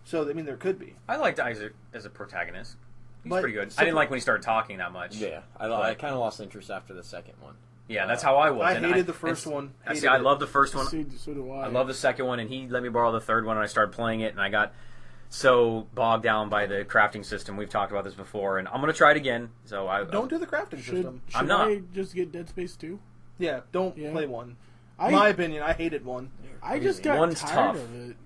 So, I mean, there could be. I liked Isaac as a protagonist. He's pretty good. I didn't like when he started talking that much. Yeah, I kind of lost interest after the second one. Yeah, that's how I was. I hated the first one. I love the first one. So do I. I love the second one, and he let me borrow the third one, and I started playing it, and I got so bogged down by the crafting system. We've talked about this before, and I'm going to try it again. So don't do the crafting system. I'm not. I just get Dead Space 2? Yeah, don't play one. In my opinion, I hated one. I just got One's tired tough. of it.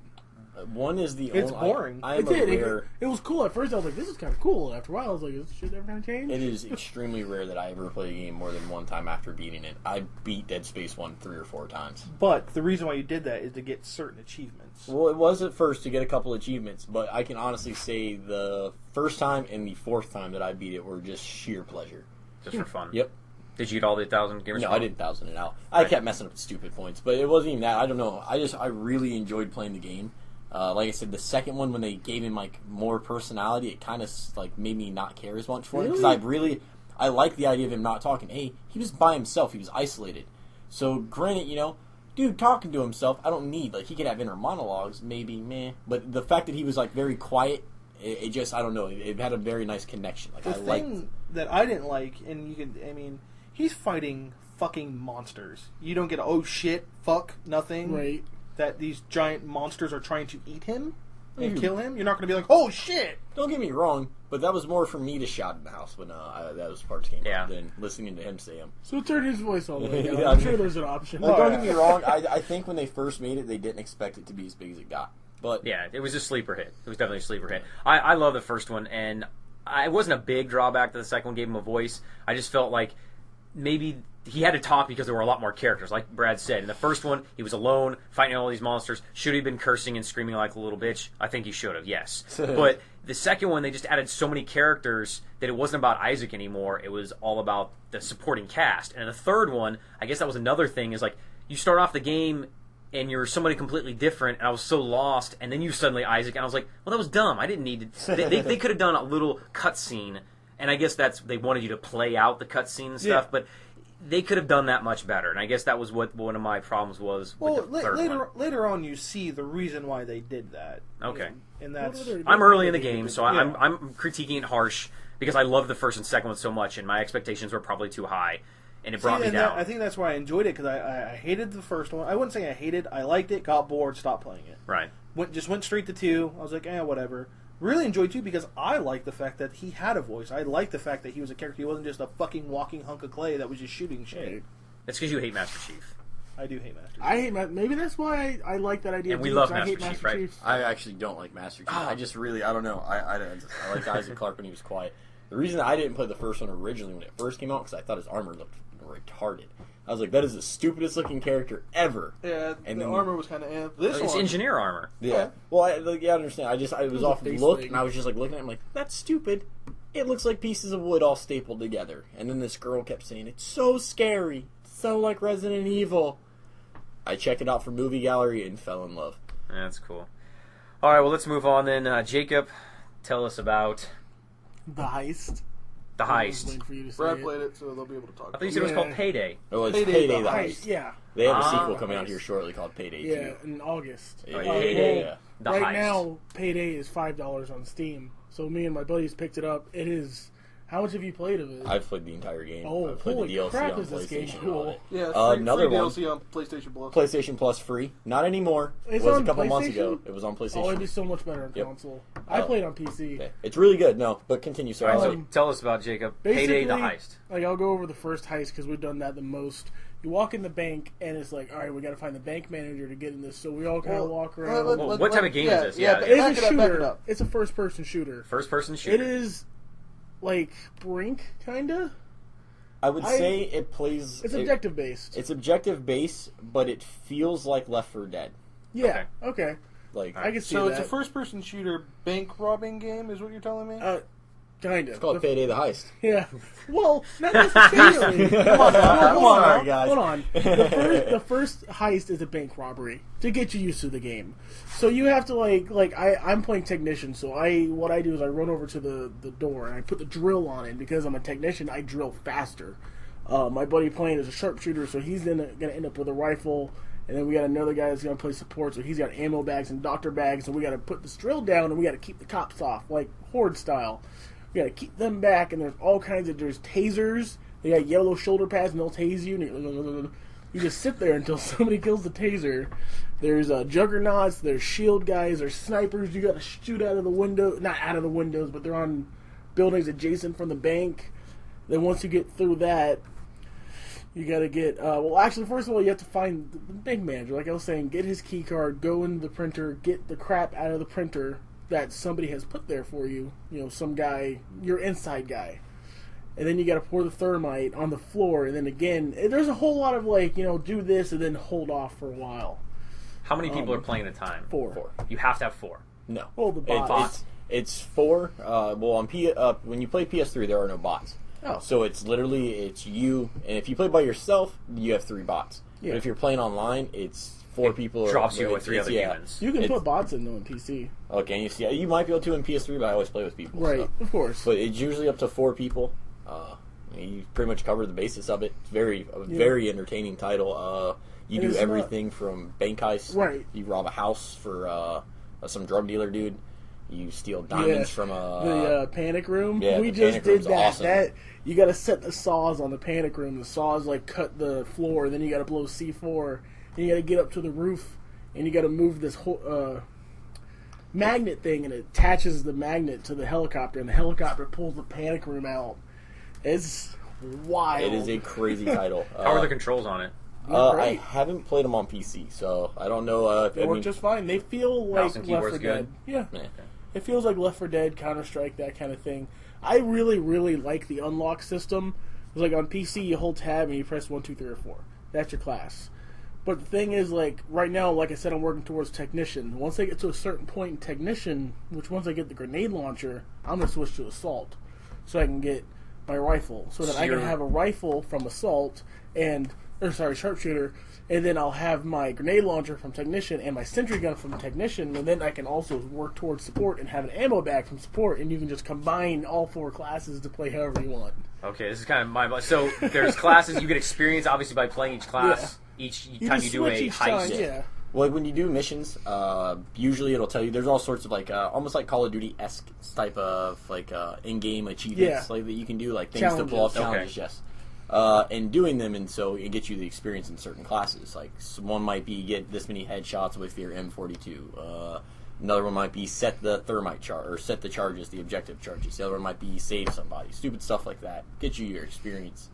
One is the It's only... boring. I'm It did. aware... It was cool at first. I was like, "This is kind of cool." After a while, I was like, "Is this shit ever gonna change?" It is extremely rare that I ever play a game more than one time after beating it. I beat Dead Space 1 3 or 4 times. But the reason why you did that is to get certain achievements. Well, it was at first to get a couple achievements, but I can honestly say the first time and the fourth time that I beat it were just sheer pleasure. Just for fun. Yep. Did you get all the 1,000 gamers? No, I didn't 1,000 it out. I kept messing up the stupid points, but it wasn't even that. I don't know. I really enjoyed playing the game. Like I said, the second one when they gave him like more personality, it kind of like made me not care as much for him because I like the idea of him not talking. Hey, he was by himself. He was isolated. So granted, dude talking to himself, I don't need he could have inner monologues, maybe meh. But the fact that he was like very quiet, it just I don't know. It had a very nice connection. Like The I liked. thing that I didn't like, and he's fighting fucking monsters. You don't get oh shit, fuck, nothing. Right. That these giant monsters are trying to eat him and kill him. You're not going to be like, oh shit. Don't get me wrong, but that was more for me to shout in the house when that was parts came out than listening to him say them. So turn his voice all the way down. Yeah, I'm sure there's an option. Like, don't get me wrong, I think when they first made it, they didn't expect it to be as big as it got. But Yeah, it was a sleeper hit. It was definitely a sleeper hit. I love the first one, and it wasn't a big drawback that the second one gave him a voice. I just felt like maybe he had to talk because there were a lot more characters, like Brad said. In the first one, he was alone, fighting all these monsters. Should he have been cursing and screaming like a little bitch? I think he should have, yes. But the second one, they just added so many characters that it wasn't about Isaac anymore. It was all about the supporting cast. And the third one, I guess that was another thing, is like, you start off the game and you're somebody completely different, and I was so lost, and then you suddenly Isaac, and I was like, well, that was dumb. I didn't need to... They could have done a little cutscene, and I guess they wanted you to play out the cutscene and stuff, but... They could have done that much better, and I guess that was what one of my problems was with the third one. Later on, you see the reason why they did that. Okay. And that's... I'm early in the game, so I'm critiquing it harsh because I love the first and second one so much, and my expectations were probably too high, and it brought me down. I think that's why I enjoyed it, because I hated the first one. I wouldn't say I hated. I liked it, got bored, stopped playing it. Right. Went straight to 2. I was like, whatever. Really enjoyed 2 because I liked the fact that he had a voice. I liked the fact that he was a character. He wasn't just a fucking walking hunk of clay that was just shooting shit. Right. That's because you hate Master Chief. I do hate Master Chief. I hate maybe that's why I like that idea. And we too, love 'cause I hate Master Chief, right? Chief. I actually don't like Master Chief. I just really, I don't know. I like Isaac Clarke when he was quiet. The reason I didn't play the first one originally when it first came out because I thought his armor looked retarded. I was like, that is the stupidest looking character ever. Yeah, and the armor was kind of... It's engineer armor. Yeah. Well, I understand. I was off the look, thing. and I was just like looking at him like, that's stupid. It looks like pieces of wood all stapled together. And then this girl kept saying, it's so scary. So like Resident Evil. I checked it out for Movie Gallery and fell in love. That's cool. All right, well, let's move on then. Jacob, tell us about The Heist. The I was Heist. waiting for you to say Brad it. played it, so they'll be able to talk. I thought you said it was called PayDay. Oh, it's Payday Payday the the Heist. Heist. Yeah. They have a Ah, sequel coming out Heist. here shortly called Payday 2. Yeah, in August. Yeah, Payday. yeah. The right Heist. now, Payday is $5 on Steam. So me and my buddies picked it up. It is... How much have you played of it? I've played the entire game. Oh, I've played holy the DLC crap, on is this game PlayStation and cool. all that. Yeah, Another free one. DLC on PlayStation Plus. PlayStation Plus free. Not anymore. It's it was on a couple months PlayStation? ago. It was on PlayStation. Oh, it'd be so much better on Yep. console. I played on PC. Okay. It's really good. No, but continue. All Sorry. right, so Um, tell us about Jacob. Basically, PayDay the Heist. Like, I'll go over the first heist because we've done that the most. You walk in the bank, and it's like, all right, we got to find the bank manager to get in this. So we all kind of walk around. Well, what type of game is this? Yeah. back It's a it up, back it shooter. up. It's a first-person shooter. First-person shooter. It is like Brink, kinda. I would say it plays. It's objective-based. It's objective based, but it feels like Left 4 Dead. Yeah. Okay. Like I can see So that. it's a first-person shooter bank robbing game, is what you're telling me? Kind of. it's called Payday the Heist. Yeah. Well, not necessarily. Hold on. guys. Hold on. The first heist is a bank robbery to get you used to the game. So you have to I'm playing technician. So what I do is I run over to the door and I put the drill on it. Because I'm a technician, I drill faster. My buddy playing is a sharpshooter, so he's gonna end up with a rifle. And then we got another guy that's gonna play support, so he's got ammo bags and doctor bags. And we got to put this drill down and we got to keep the cops off, like Horde style. We gotta keep them back, and there's all kinds of... There's tasers. They got yellow shoulder pads, and they'll tase you. And you just sit there until somebody kills the taser. There's juggernauts. There's shield guys. There's snipers. You gotta shoot out of the window. Not out of the windows, but they're on buildings adjacent from the bank. Then once you get through that, You gotta get, well, actually, first of all, you have to find the bank manager. Like I was saying, get his key card, go into the printer, get the crap out of the printer that somebody has put there for you. You know, some guy, your inside guy. And then you gotta pour the thermite on the floor, and then again, there's a whole lot of, like, you know, do this and then hold off for a while. How many people are playing at a time? 4. You have to have 4. No. Oh, the bots. It's 4. Well, on when you play PS3, there are no bots. Oh. So it's you, and if you play by yourself, you have 3 bots. Yeah. But if you're playing online, it's 4 people. Drops you with 3 other yeah. humans. You can put bots in, though, in PC. Okay, you see, you might be able to in PS3, but I always play with people. Right, so. of course. But it's usually up to 4 people. You pretty much cover the basis of it. It's very entertaining title. You do everything from bank heists. Right. You rob a house for some drug dealer dude. You steal diamonds from the panic room. Yeah, we the just panic did room's that. awesome. That you got to set the saws on the panic room. The saws like cut the floor. Then you got to blow C4. Then you got to get up to the roof, and you got to move this whole magnet thing, and it attaches the magnet to the helicopter, and the helicopter pulls the panic room out. It's wild. It is a crazy title. How are the controls on it? I haven't played them on PC, so I don't know. They work just fine. They feel like Mouse and Left 4 keyboard's Dead. good? Yeah. Eh. It feels like Left 4 Dead, Counter-Strike, that kind of thing. I really, really like the unlock system. It's like on PC, you hold tab and you press 1, 2, 3, or 4. That's your class. But the thing is, like, right now, like I said, I'm working towards Technician. Once I get to a certain point in Technician, which once I get the grenade launcher, I'm going to switch to Assault. So I can get my rifle. So that I can have a rifle from Assault Sharpshooter, and then I'll have my grenade launcher from Technician and my sentry gun from Technician, and then I can also work towards Support and have an ammo bag from Support, and you can just combine all 4 classes to play however you want. Okay, this is kind of my... So there's classes, you get experience, obviously, by playing each class. Each time you do a heist. Yeah. Well, when you do missions, usually it'll tell you there's all sorts of like almost like Call of Duty-esque type of like in-game achievements like that you can do, like things to pull off challenges. Yes. And doing them, and so it gets you the experience in certain classes. Like one might be get this many headshots with your M42. Another one might be set the thermite charge or set the charges, the objective charges. The other one might be save somebody. Stupid stuff like that. Get you your experience.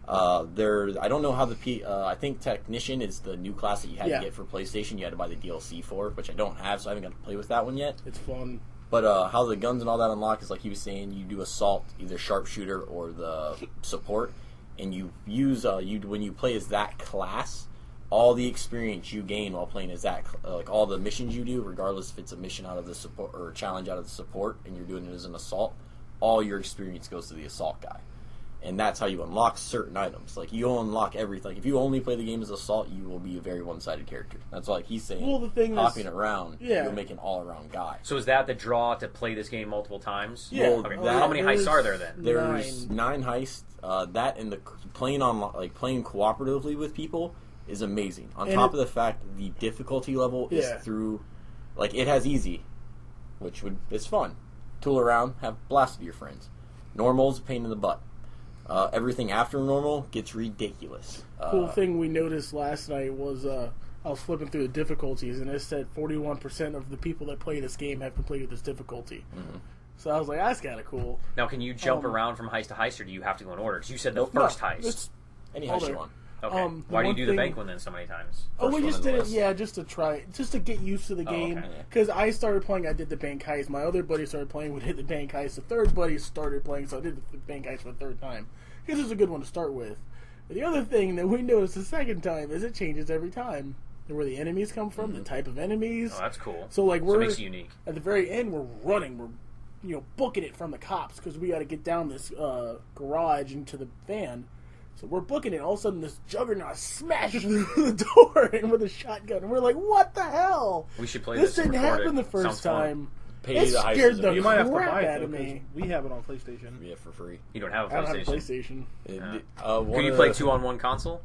I don't know how I think Technician is the new class that you had to get for PlayStation. You had to buy the DLC for, which I don't have, so I haven't got to play with that one yet. It's fun. But how the guns and all that unlock is like he was saying, you do Assault, either Sharpshooter or the Support, and you use when you play as that class, all the experience you gain while playing as that, like all the missions you do, regardless if it's a mission out of the Support or a challenge out of the Support, and you're doing it as an Assault, all your experience goes to the Assault guy. And that's how you unlock certain items. Like, you'll unlock everything. Like, if you only play the game as Assault, you will be a very one-sided character. That's like he's saying. Well, the thing hopping is, around, you'll make an all-around guy. So is that the draw to play this game multiple times? Yeah. Well, Okay. How many heists are there then? There's 9 heists. That and the playing cooperatively with people is amazing. On top of the fact the difficulty level is through, like, it has easy, which is fun. Tool around, have blast with your friends. Normal's a pain in the butt. Everything after normal gets ridiculous. Cool thing we noticed last night was I was flipping through the difficulties, and it said 41% of the people that play this game have completed this difficulty. Mm-hmm. So I was like, that's kind of cool. Now, can you jump around from heist to heist, or do you have to go in order? Because you said the first heist. Any heist you want. Okay. Why do you do the bank one then so many times? We just did it, just to try, just to get used to the game. Because I started playing, I did the bank heist. My other buddy started playing, we did the bank heist. The third buddy started playing, so I did the bank heist for the third time. Because it's a good one to start with. But the other thing that we noticed the second time is it changes every time. Where the enemies come from, the type of enemies. Oh, that's cool. So like it makes it unique. At the very end, we're running, we're booking it from the cops because we got to get down this garage into the van. So we're booking it. All of a sudden, this juggernaut smashes through the door and with a shotgun. And we're like, "What the hell?" We should play this. This didn't happen the first time. Payday It the heist scared is the You might have to crap buy it out though, of me. 'cause we have it on PlayStation. Yeah, for free. You don't have a I don't PlayStation. have a PlayStation. Can you play 2-on-1 console?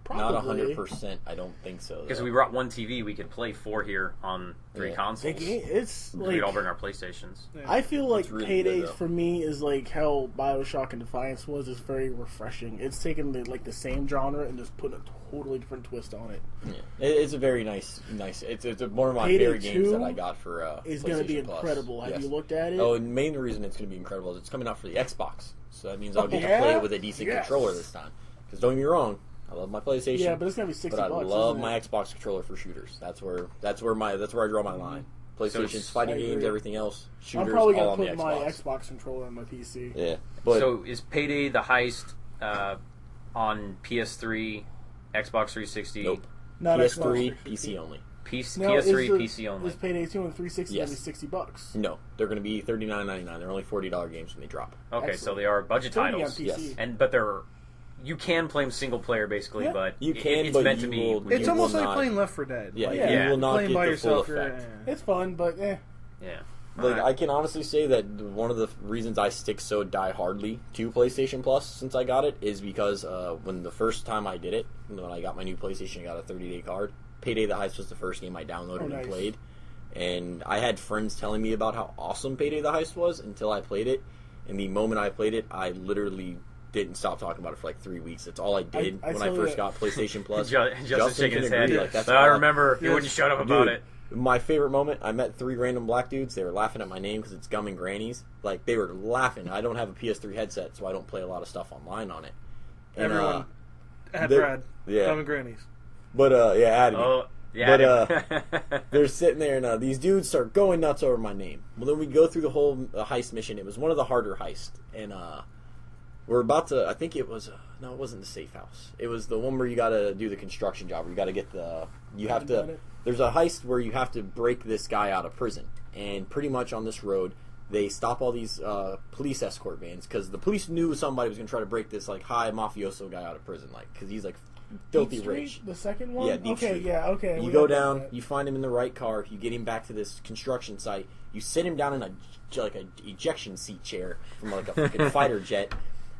Not Probably. 100%. I don't think so. Because though. we brought one TV, we could play 4 here on 3 Yeah. consoles. It's like We'd all bring our PlayStations. I feel like It's really Payday good, though. for me is like how BioShock and Defiance was. It's very refreshing. It's taken the same genre and just put a totally different twist on it. Yeah. It's a very nice. It's one of my Payday favorite games 2 that I got for It's going to be PlayStation Plus. incredible. Have Yes. you looked at it? Oh, and the main reason it's going to be incredible is it's coming out for the Xbox. So that means I'll get to yeah? play it with a decent Yes. controller this time. Because don't get me wrong, I love my PlayStation. Yeah, but it's going to be $60. But I love isn't my it? Xbox controller for shooters. That's where I draw my line. PlayStation's fighting I games, agree. everything else. Shooters, I'm probably all going on to the put my Xbox. Xbox controller on my PC. Yeah, but So is Payday the heist on PS3, Xbox 360, nope. Not PS3, Xbox. PC only. PS3, PC only? Is Payday 2 and 360 Yes. going to be $60? No, they're going to be $39.99. They're only $40 games when they drop. Okay, so Excellent. they are budget It's only on titles. PC. Yes. But they're you can play them single player basically, Yeah. but You can, it's but meant you to be. will- when It's you- almost will like not- playing Left 4 Dead. Yeah, Like, Yeah. you will not playing get by the full yourself. effect. It's fun, but yeah. Like Alright. I can honestly say that one of the reasons I stick so die-hardly to PlayStation Plus since I got it is because when the first time I did it, when I got my new PlayStation, I got a 30-day card. Payday the Heist was the first game I downloaded nice. and played, and I had friends telling me about how awesome Payday the Heist was until I played it. And the moment I played it, I literally didn't stop talking about it for like 3 weeks. That's all I did I when I tell first you- got PlayStation Plus. Justin's shaking can his head. agree, like, that's I all- remember you wouldn't shut up about Dude, it. My favorite moment, I met 3 random black dudes. They were laughing at my name because it's Gum and Grannies. Like, they were laughing. I don't have a PS3 headset, so I don't play a lot of stuff online on it. And, Everyone at they're- Brad. yeah. Tom and Grannies. But, yeah, added me. Oh, yeah. But, they're sitting there, and these dudes start going nuts over my name. Well, then we go through the whole heist mission. It was one of the harder heists. And, we're about to, I think it was, no, it wasn't the safe house. It was the one where you got to do the construction job, where you got to get there's a heist where you have to break this guy out of prison. And pretty much on this road, they stop all these police escort vans, because the police knew somebody was going to try to break this, like, high mafioso guy out of prison, like, because he's, like, filthy Deep Street, rich. the second one? Yeah, Deep okay, Street. yeah, okay. You we go got down, that. you find him in the right car, you get him back to this construction site, you sit him down in a ejection seat chair from like a freaking fighter jet,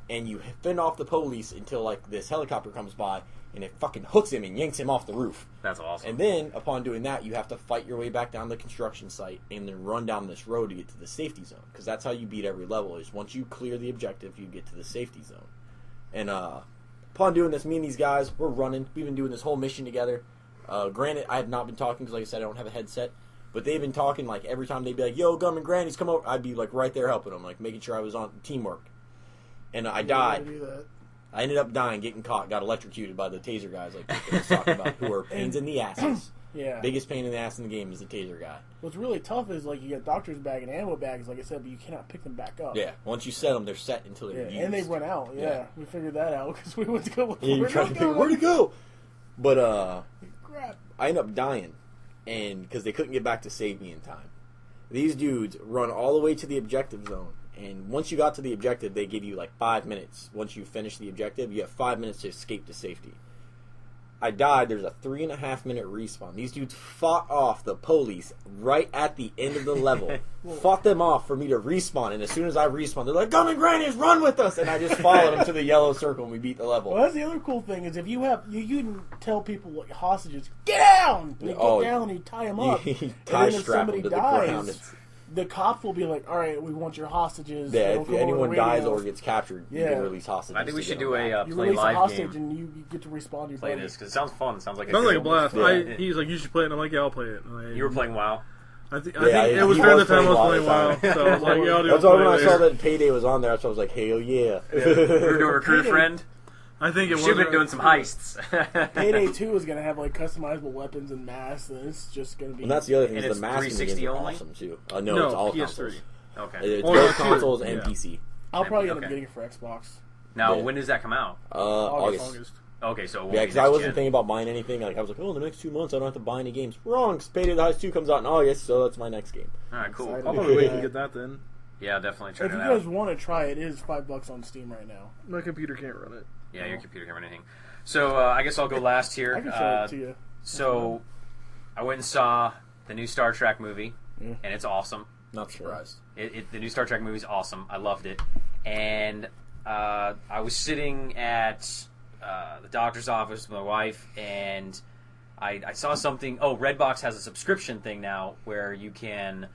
and you fend off the police until like this helicopter comes by and it fucking hooks him and yanks him off the roof. That's awesome. And then upon doing that, you have to fight your way back down the construction site and then run down this road to get to the safety zone, because that's how you beat every level. Is once you clear the objective, you get to the safety zone. And upon doing this, me and these guys, we're running. We've been doing this whole mission together. Granted, I have not been talking because, like I said, I don't have a headset. But they've been talking, like, every time they'd be like, yo, Gum and Grannies, come over. I'd be, like, right there helping them, like, making sure I was on teamwork. And I died. Do that. I ended up dying, getting caught, got electrocuted by the taser guys, like I was talking about, who are pains in the asses. Yeah. Biggest pain in the ass in the game is the taser guy. What's really tough is, like, you get doctor's bag and ammo bags, like I said, but you cannot pick them back up. Yeah, once you set them, they're set until Yeah, they're used. and they run out. Yeah, Yeah. we figured that out because we went to go look Yeah, you're for trying to figure where to go. But Crap. I ended up dying, and because they couldn't get back to save me in time. These dudes run all the way to the objective zone, and once you got to the objective, they give you like 5 minutes. Once you finish the objective, you have 5 minutes to escape to safety. I died. There's a 3.5 minute respawn. These dudes fought off the police right at the end of the level. Fought them off for me to respawn, and as soon as I respawned, they're like, "Gum and Grannies, run with us!" And I just followed them to the yellow circle, and we beat the level. Well, that's the other cool thing is if you have you can tell people like hostages get down, they Oh, get down and you tie them up, You and tie then if strap somebody them to the ground. dies, It's- the cops will be like, "All right, we want your hostages." Yeah, They'll if come over anyone the dies radio. or gets captured, you Yeah. can release hostages. I think we to should get do them a back. you play release a live hostage game. and you get to respond to your Play buddy. this because it sounds fun. It sounds like Sounds like a good. blast. Yeah. He's like, you should play it. And I'm like, yeah, I'll play it. And You were playing WoW. I think Yeah, it was during the time I was playing WoW. at the So I was like, yeah, I'll do That's it. why when I saw that Payday was on there, that's why I was like, hell yeah. We were doing recruit Payday. friend. I think it was. Should have been doing some heists. Payday 2 is going to have like customizable weapons and masks, and it's just going to be. And that's the other thing, And is it's the masks in the 360 games are only? awesome too. No, No, it's all PS3. consoles. Okay. It's Or both two. consoles and Yeah. PC. I'll probably end Okay. up getting it for Xbox. Now, Yeah. when does that come out? August. Okay, so it won't Yeah, be because I next wasn't gen. thinking about buying anything. Like I was like, oh, in the next 2 months I don't have to buy any games. Wrong, because Payday the Heist 2 comes out in August, so that's my next game. All right, cool. Excited. I'll probably wait and get that then. Yeah, definitely check If it you out. guys want to try it, it is $5 on Steam right now. My computer can't run it. Yeah, your computer can't run anything. So I guess I'll go last here. I can show it to you. So I went and saw the new Star Trek movie, Yeah. and it's awesome. Not surprised. The new Star Trek movie is awesome. I loved it. And I was sitting at the doctor's office with my wife, and I saw something. Oh, Redbox has a subscription thing now where you can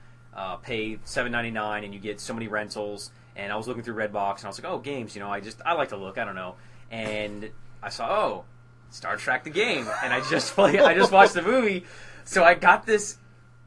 pay $7.99 and you get so many rentals. And I was looking through Redbox and I was like, oh, games. I like to look. I don't know. And I saw, Star Trek the game, and I just watched the movie. So I got this.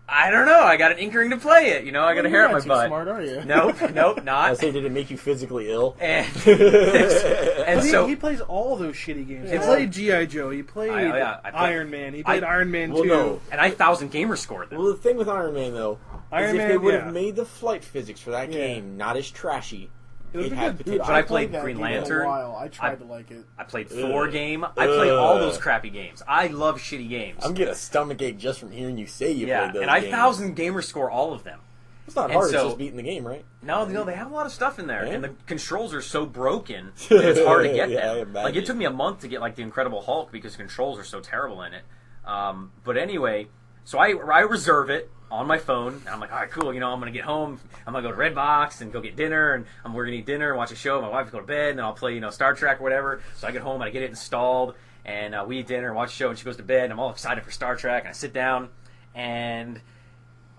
I don't know. I got an inkering to play it. I got a hair on my butt. Smart, are you? Nope, not. I say, did it make you physically ill? And he plays all those shitty games. He played G.I. Joe. He played Iron Man. He played Iron Man 2. No. And I 1,000 gamer scored them. Well, the thing with Iron Man, though, is if they would have made the flight physics for that game not as trashy, it had potential. But I played Green Lantern. Lantern. I tried to like it. I played Thor game. I played all those crappy games. I love shitty games. I'm getting a stomachache just from hearing you say you played those and I games. 1,000 gamer score all of them. It's not hard, it's just beating the game, right? No, they have a lot of stuff in there, and the controls are so broken that it's hard to get them. Like, it took me a month to get, the Incredible Hulk because the controls are so terrible in it. But anyway, so I reserve it on my phone, and I'm like, all right, cool, I'm going to get home, I'm going to go to Redbox and go get dinner, and we're going to eat dinner and watch a show, my wife will go to bed, and then I'll play, Star Trek or whatever. So I get home, and I get it installed, and we eat dinner and watch a show, and she goes to bed, and I'm all excited for Star Trek, and I sit down, and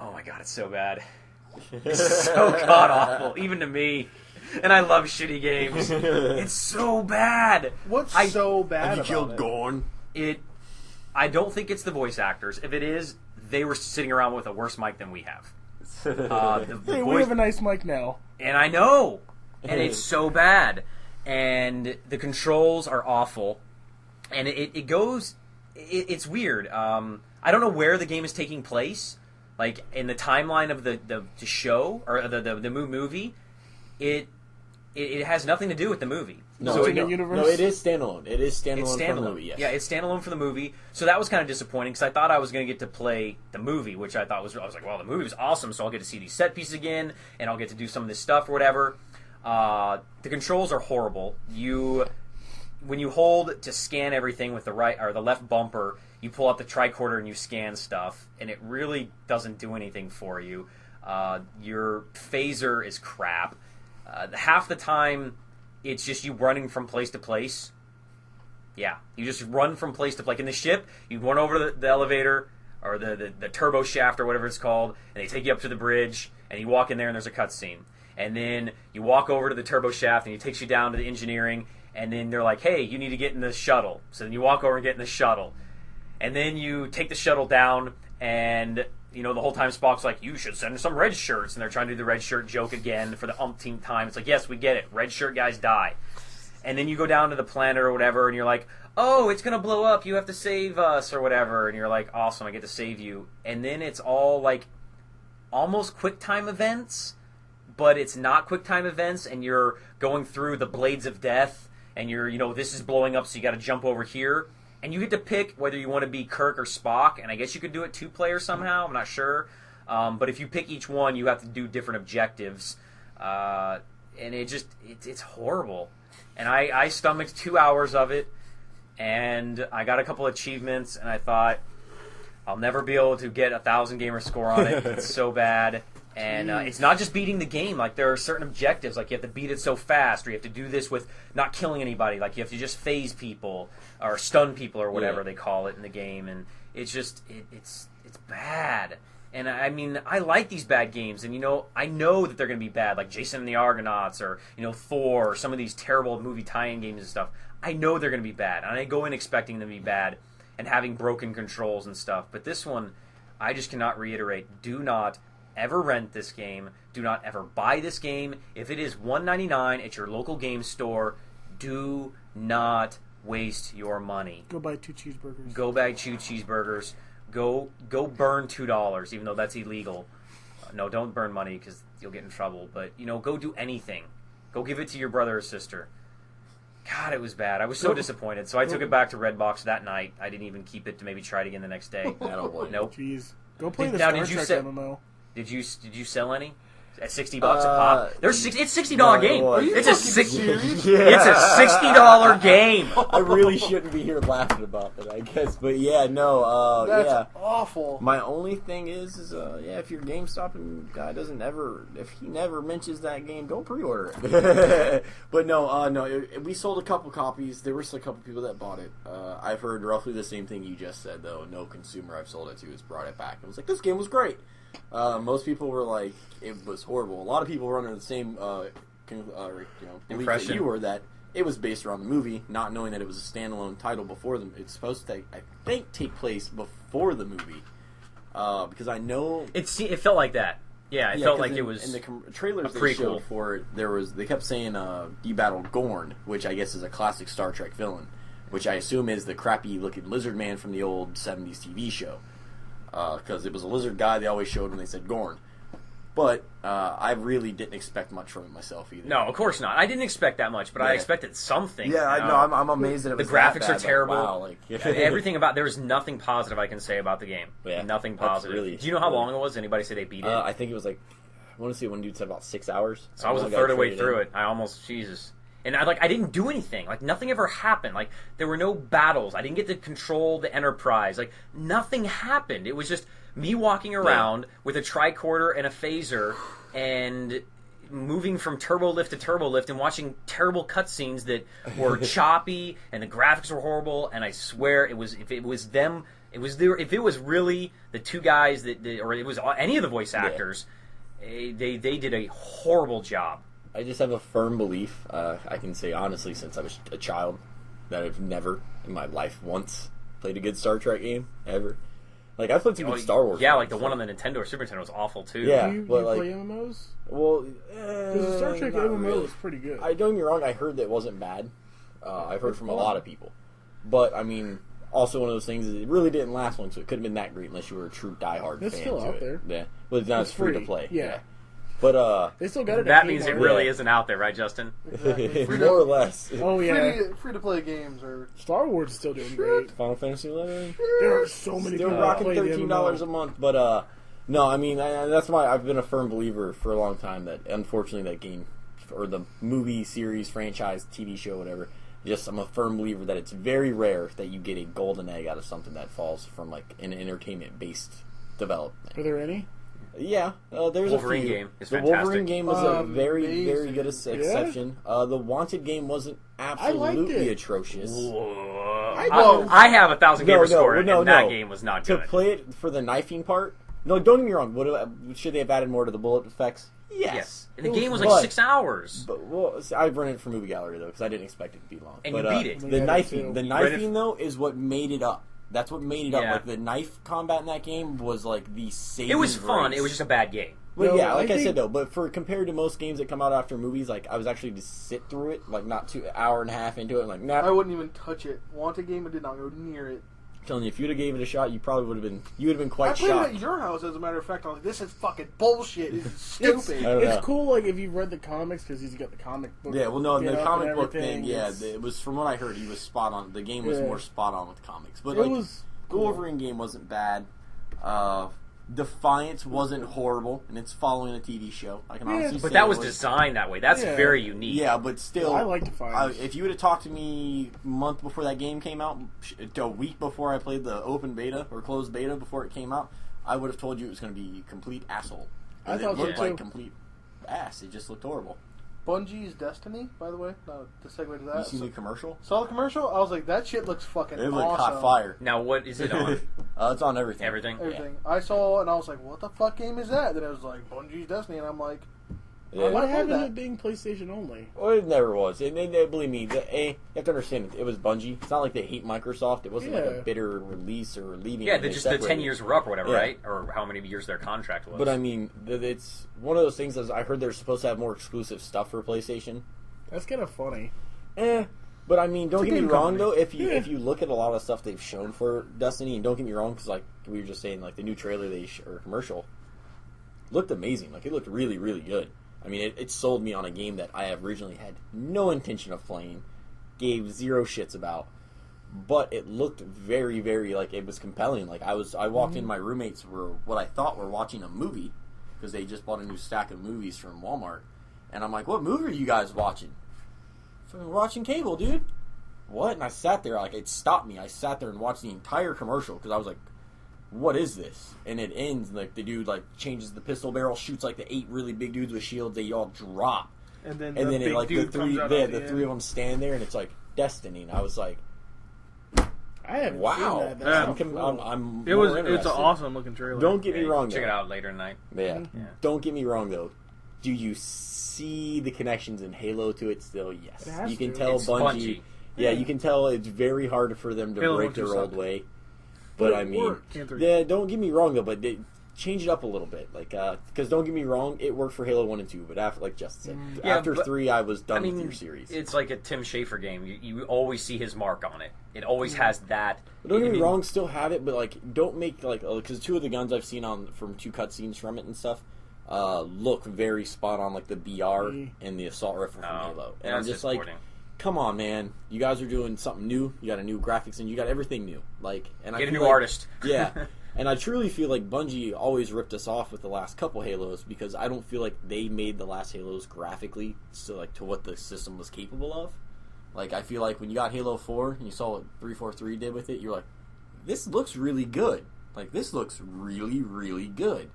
oh my god, it's so bad. It's so god-awful, even to me. And I love shitty games. It's so bad. What's so bad Have you about killed Gorn? I don't think it's the voice actors. If it is, they were sitting around with a worse mic than we have. We have a nice mic now. And I know. And it's so bad. And the controls are awful. And it goes... It's weird. I don't know where the game is taking place. Like, in the timeline of the show, or the movie, it has nothing to do with the movie. No, so it is standalone. It is standalone from the movie, yes. Yeah, it's standalone for the movie. So that was kind of disappointing, because I thought I was going to get to play the movie, which I thought I was like, well, the movie was awesome, so I'll get to see these set pieces again, and I'll get to do some of this stuff or whatever. The controls are horrible. When you hold to scan everything with the right or the left bumper, you pull out the tricorder and you scan stuff, and it really doesn't do anything for you. Your phaser is crap. Half the time, it's just you running from place to place. Yeah, you just run from place to place. Like in the ship, you run over the elevator or the turbo shaft or whatever it's called, and they take you up to the bridge, and you walk in there and there's a cutscene. And then you walk over to the turbo shaft, and it takes you down to the engineering, and then they're like, hey, you need to get in the shuttle. So then you walk over and get in the shuttle. And then you take the shuttle down, and the whole time Spock's like, you should send some red shirts. And they're trying to do the red shirt joke again for the umpteenth time. It's like, yes, we get it. Red shirt guys die. And then you go down to the planet or whatever, and you're like, oh, it's going to blow up. You have to save us or whatever. And you're like, awesome, I get to save you. And then it's all like almost QuickTime events, but it's not QuickTime events, and you're going through the blades of death, and you're, this is blowing up, so you got to jump over here. And you get to pick whether you want to be Kirk or Spock, and I guess you could do it two-player somehow. I'm not sure. But if you pick each one, you have to do different objectives. And it's horrible. And I stomached 2 hours of it, and I got a couple achievements, and I thought, I'll never be able to get 1,000 gamer score on it. It's so bad. And it's not just beating the game. Like, there are certain objectives. Like, you have to beat it so fast, or you have to do this with not killing anybody. Like, you have to just phase people or stun people or whatever they call it in the game. And it's just, it's bad. And, I mean, I like these bad games. And, I know that they're going to be bad. Like Jason and the Argonauts or, Thor or some of these terrible movie tie-in games and stuff. I know they're going to be bad. And I go in expecting them to be bad and having broken controls and stuff. But this one, I just cannot reiterate. Do not ever rent this game. Do not ever buy this game. If it is $1.99 at your local game store, do not waste your money. Go buy 2 cheeseburgers. Go buy 2 cheeseburgers. Go burn $2, even though that's illegal. No, don't burn money because you'll get in trouble. But, go do anything. Go give it to your brother or sister. God, it was bad. I was so disappointed. So I took it back to Redbox that night. I didn't even keep it to maybe try it again the next day. Nope. Jeez. Go play the Star Trek MMO. Did you sell any? At $60 a pop? It's $60 game. It's a $60 game. I really shouldn't be here laughing about it, I guess. But yeah, no. That's awful. My only thing is if your GameStop guy if he never mentions that game, don't pre-order it. But no, we sold a couple copies. There were still a couple people that bought it. I've heard roughly the same thing you just said, though. No consumer I've sold it to has brought it back. It was like, this game was great. Most people were like, it was horrible. A lot of people were under the same belief impression that you were, that it was based around the movie, not knowing that it was a standalone title before them. It's supposed to, I think, take place before the movie. Because I know it felt like that. Yeah, it felt like it was in the trailers a they prequel. showed for it. They kept saying you battled Gorn, which I guess is a classic Star Trek villain, which I assume is the crappy looking lizard man from the old 70s TV show. Because it was a lizard guy they always showed when they said Gorn. But I really didn't expect much from it myself either. No, of course not. I didn't expect that much, but I expected something. Yeah, I know. I'm amazed that it was the graphics that bad, are terrible. Like, wow, Everything about there is nothing positive I can say about the game. Yeah, nothing positive. Really, do you know how long it was? Anybody say they beat it? I think it was like, I want to say one dude said about 6 hours. So I was a third of the way through it. I almost Jesus. And I didn't do anything. Like, nothing ever happened. Like, there were no battles. I didn't get to control the Enterprise. Like, nothing happened. It was just me walking around with a tricorder and a phaser and moving from turbo lift to turbo lift and watching terrible cutscenes that were choppy and the graphics were horrible. And I swear if it was really the two guys or it was any of the voice actors, they did a horrible job. I just have a firm belief, I can say honestly, since I was a child, that I've never in my life once played a good Star Trek game, ever. Like, I've played some good Star Wars games. Like the one on the Nintendo or Super Nintendo was awful, too. Yeah, you but play MMOs? Well, because the Star Trek MMO really. is pretty good. Don't get me wrong, I heard that it wasn't bad. I've heard from a lot of people. But, I mean, also one of those things is it really didn't last long, so it couldn't have been that great unless you were a true diehard fan. It's still out there. Yeah. But now it's free to play. Yeah. But, they still got it. That means it really isn't out there, right, Justin? Exactly. more or less. Oh, yeah. Free to play games are Star Wars is still doing great. Final Fantasy 11. There are so many Still people rocking that play $13 a month, but no, I mean that's why I've been a firm believer for a long time that unfortunately that game or the movie series, franchise, TV show, whatever. I'm a firm believer that it's very rare that you get a golden egg out of something that falls from like an entertainment based development. Are there any? Yeah, there's Wolverine a few. game is the fantastic. Wolverine game was a very, very good amazing. exception. The Wanted game wasn't absolutely atrocious. I have 1,000 gamer score, and that game was not To good. play it for the knifing part, no, don't get me wrong. Should they have added more to the bullet effects? Yes. And the game was like 6 hours. But I've run it for Movie Gallery though because I didn't expect it to be long. And you beat it. The knifing Reddit- though is what made it up. That's what made it up. Yeah. Like the knife combat in that game was like the saving It was fun. grace. It was just a bad game. Well, No, yeah, like I think- said though, but compared to most games that come out after movies, like I was actually to sit through it, like not hour and a half into it, like nah. I wouldn't even touch it. Wanted game, I did not go near it. I'm telling you, if you'd have gave it a shot, you probably would have been. You would have been I quite played it shocked. at your house, as a matter of fact. I was like, this is fucking bullshit. This is It's, stupid. I don't know. it's cool, like, if you've read the comics, because he's got the comic book. Yeah, well, no, the get up comic and book everything. thing, yeah, It's- it was from what I heard, he was spot on. The game was Yeah. more spot on with comics, but It like was the Wolverine game wasn't bad. Defiance wasn't horrible, and it's following a TV show. I can honestly say But that it was designed that way. That's Yeah. very unique. Yeah, but still, I like Defiance. if you would have talked to me a month before that game came out, a week before I played the open beta or closed beta before it came out, I would have told you it was going to be complete asshole. I thought it so, looked like too. complete ass. It just looked horrible. Bungie's Destiny, by the way. To segue to You that. seen the commercial? Saw the commercial? I was like, that shit looks fucking It awesome. looked hot fire. Now, what is it on? It's on everything. Everything? Everything. I saw, and I was like, what the fuck game is that? Then it was like, Bungie's Destiny, and I'm like, Yeah. What I happened that. to it being PlayStation only? Well, it never was. And they believe me, you have to understand, it was Bungie. It's not like they hate Microsoft. It wasn't like Yeah. a bitter release or leaving. Yeah, they just the 10 separated. years were up or whatever, Yeah. right? Or how many years their contract was. But I mean, it's one of those things. As I heard, they're supposed to have more exclusive stuff for PlayStation. That's kind of funny. But I mean, don't It's a get me game wrong company. though. If you Yeah. if you look at a lot of stuff they've shown for Destiny, and don't get me wrong, because like we were just saying, like the new trailer or commercial looked amazing. Like it looked really, really good. I mean, it sold me on a game that I have originally had no intention of playing, gave zero shits about, but it looked very, very like it was compelling. Like I walked in, my roommates were what I thought were watching a movie because they just bought a new stack of movies from Walmart, and I'm like, "What movie are you guys watching?" "We're watching cable, dude." "What?" And I sat there, like it stopped me. I sat there and watched the entire commercial because I was like, what is this? And it ends, and, like, the dude, like, changes the pistol barrel, shoots, like, the 8 really big dudes with shields, they all drop. And then And the then big it, like, the dude three, comes out yeah, at the end. three of them stand there, and it's like Destiny. And I was like, I haven't wow. seen that. That's Yeah. cool. I'm It was. more It's an interested. awesome looking trailer. Don't get me Yeah, wrong, check though. it out later tonight. Yeah. Yeah. Don't get me wrong, though. Do you see the connections in Halo to it still? Yes. It has You can to. tell It's Bungie. Yeah, you can tell it's very hard for them to Halo break 1 their sucked. old way. But I mean, worked. And 3. yeah, don't get me wrong though. But they change it up a little bit, like because don't get me wrong, it worked for Halo 1 and 2. But after, like Justin said, Yeah, after but- 3, I was done I mean, with your series. it's like a Tim Schafer game. You always see his mark on it. It always has that. But don't get I me mean, wrong, still have it, but like don't make like because 2 of the guns I've seen from 2 cutscenes from it and stuff look very spot on, like the BR and the assault rifle from Halo. And I'm that's just like, disappointing. come on, man, you guys are doing something new. You got a new graphics and you got everything new. Like, and I Get a feel new like- artist. Yeah. And I truly feel like Bungie always ripped us off with the last couple Halos because I don't feel like they made the last Halos graphically to what the system was capable of. Like, I feel like when you got Halo 4 and you saw what 343 did with it, you're like, this looks really good. Like, this looks really, really good.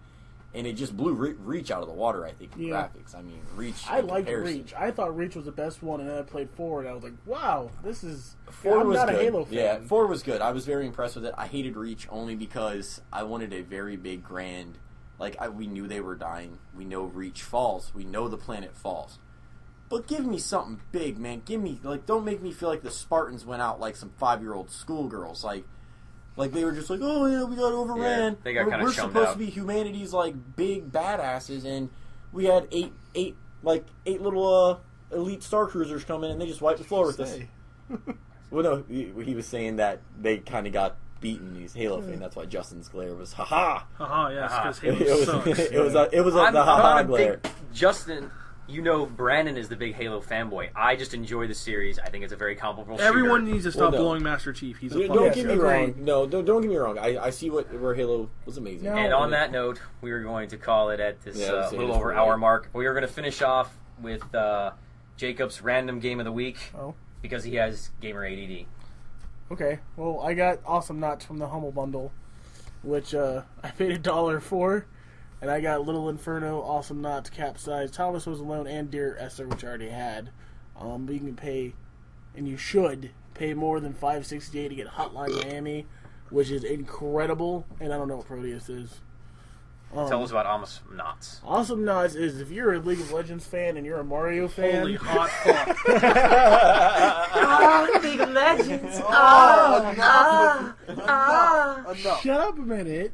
And it just blew Reach out of the water, I think, in Yeah. graphics. I mean, Reach. I in liked comparison. Reach. I thought Reach was the best one, and then I played 4, and I was like, wow, this is... 4 I'm was not good. a Halo fan. Yeah, 4 was good. I was very impressed with it. I hated Reach only because I wanted a very big, grand... Like, we knew they were dying. We know Reach falls. We know the planet falls. But give me something big, man. Give me... Like, don't make me feel like the Spartans went out like some 5-year-old schoolgirls. Like they were just like, oh, yeah, we got overran. Yeah, they got kinda We're chummed supposed out. to be humanity's, like, big badasses, and we had eight little elite star cruisers come in, and they just wiped the floor with us. Say. Well, no, he was saying that they kind of got beaten, these Halo fans. That's why Justin's glare was, ha-ha. Haha, yes, because It Halo was, sucks. it was I'm the ha-ha not a glare. big Justin. You know, Brandon is the big Halo fanboy. I just enjoy the series. I think it's a very comparable shooter. Everyone needs to stop Well, no. blowing Master Chief. He's a Don't fucking get me agreed. wrong. No, don't get me wrong. I see where Halo was amazing. No. And on that note, we are going to call it at this Yeah, let's say little this over right. hour mark. We are going to finish off with Jacob's random game of the week Oh. because he has gamer ADD. Okay, well, I got Awesome Knots from the Humble Bundle, which I paid $1 for, and I got Little Inferno, Awesome Knots, Capsize, Thomas Was Alone, and Dear Esther, which I already had. But you can pay, and you should pay more than $5.68 to get Hotline Miami, which is incredible, and I don't know what Proteus is. Tell us about Amos Knots. Awesome Knots is if you're a League of Legends fan and you're a Mario fan. Holy hot fuck. League of Legends. Enough. Shut up a minute.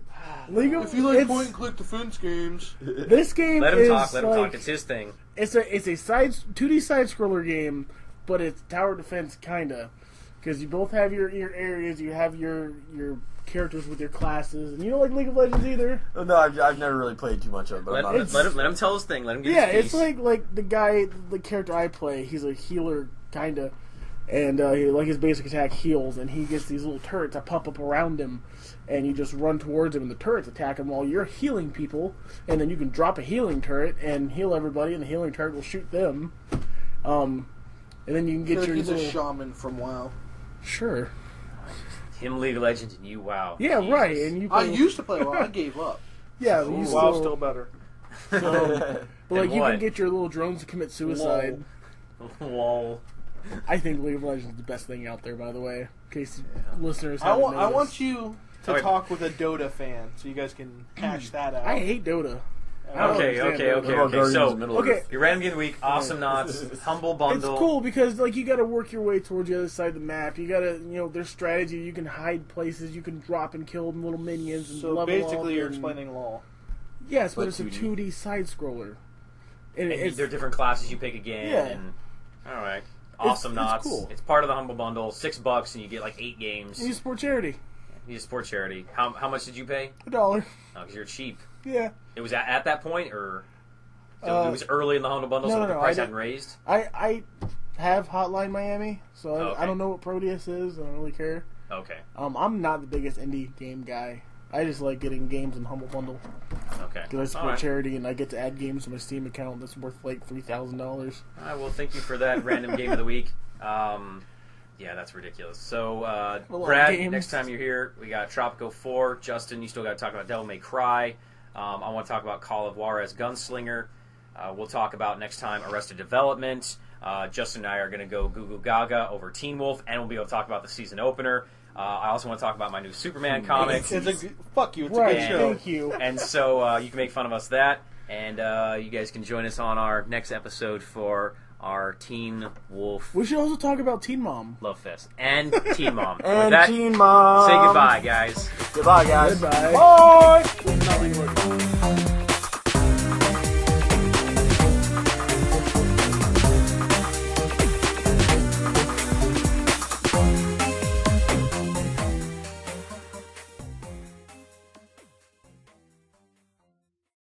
League of If you like it's- point and click defense games, this game Let him is talk. Let him like, talk. It's his thing. It's a side 2D side scroller game, but it's tower defense kinda, because you both have your areas, you have your characters with your classes, and you don't like League of Legends either. No, I've never really played too much of it. But Let him tell his thing. Let him get Yeah, his it's piece. like the character I play. He's a healer kinda, and his basic attack heals, and he gets these little turrets that pop up around him. And you just run towards him, and the turrets attack him while you're healing people. And then you can drop a healing turret and heal everybody, and the healing turret will shoot them. And then you can get your he's a little... shaman from WoW. Sure. Him League of Legends and you, wow. Yeah, Jesus. right. And you I play... used to play WoW. I gave up. Yeah, you WoW's still better. But like you what? can get your little drones to commit suicide. Lol. I think League of Legends is the best thing out there, by the way. In case listeners I haven't want noticed. you to Okay. talk with a Dota fan so you guys can hash that out. I hate Dota. I don't Okay, understand okay, Dota. okay. Guardians of the So, Middle okay. Earth. your random game of the week, Awesome Knots, Humble Bundle. It's cool because like you got to work your way towards the other side of the map. You got to, there's strategy. You can hide places. You can drop and kill little minions and So level basically, up you're and- explaining LOL. Yes, but But it's a 2D. 2D side scroller. And And it's there are different classes you pick again. Yeah. And, all right. Awesome it's Knots. cool. It's part of the Humble Bundle. $6 and you get like 8 games. you support charity. You support charity. How much did you pay? $1. Oh, because you're cheap. Yeah. It was at that point, or it Uh, was early in the Humble Bundle, so no, the no, price I hadn't raised. I have Hotline Miami, so Okay. I don't know what Proteus is. I don't really care. Okay. I'm not the biggest indie game guy. I just like getting games in Humble Bundle Okay. because I All support right. charity and I get to add games to my Steam account that's worth like $3,000. All right. Well, thank you for that random game of the week. Yeah, that's ridiculous. So, lot of Brad, games. next time you're here, we got Tropico 4. Justin, you still got to talk about Devil May Cry. I want to talk about Call of Juarez Gunslinger. We'll talk about next time Arrested Development. Justin and I are going to go Goo Goo Gaga over Teen Wolf, and we'll be able to talk about the season opener. I also want to talk about my new Superman comic. Fuck you, it's Right, a good show. thank you. And so you can make fun of us that. And you guys can join us on our next episode for our Teen Wolf We should also talk about Teen Mom. Love Fest. And Teen Mom. And With that, Teen Mom. say goodbye, guys. Goodbye, guys. Goodbye. Bye!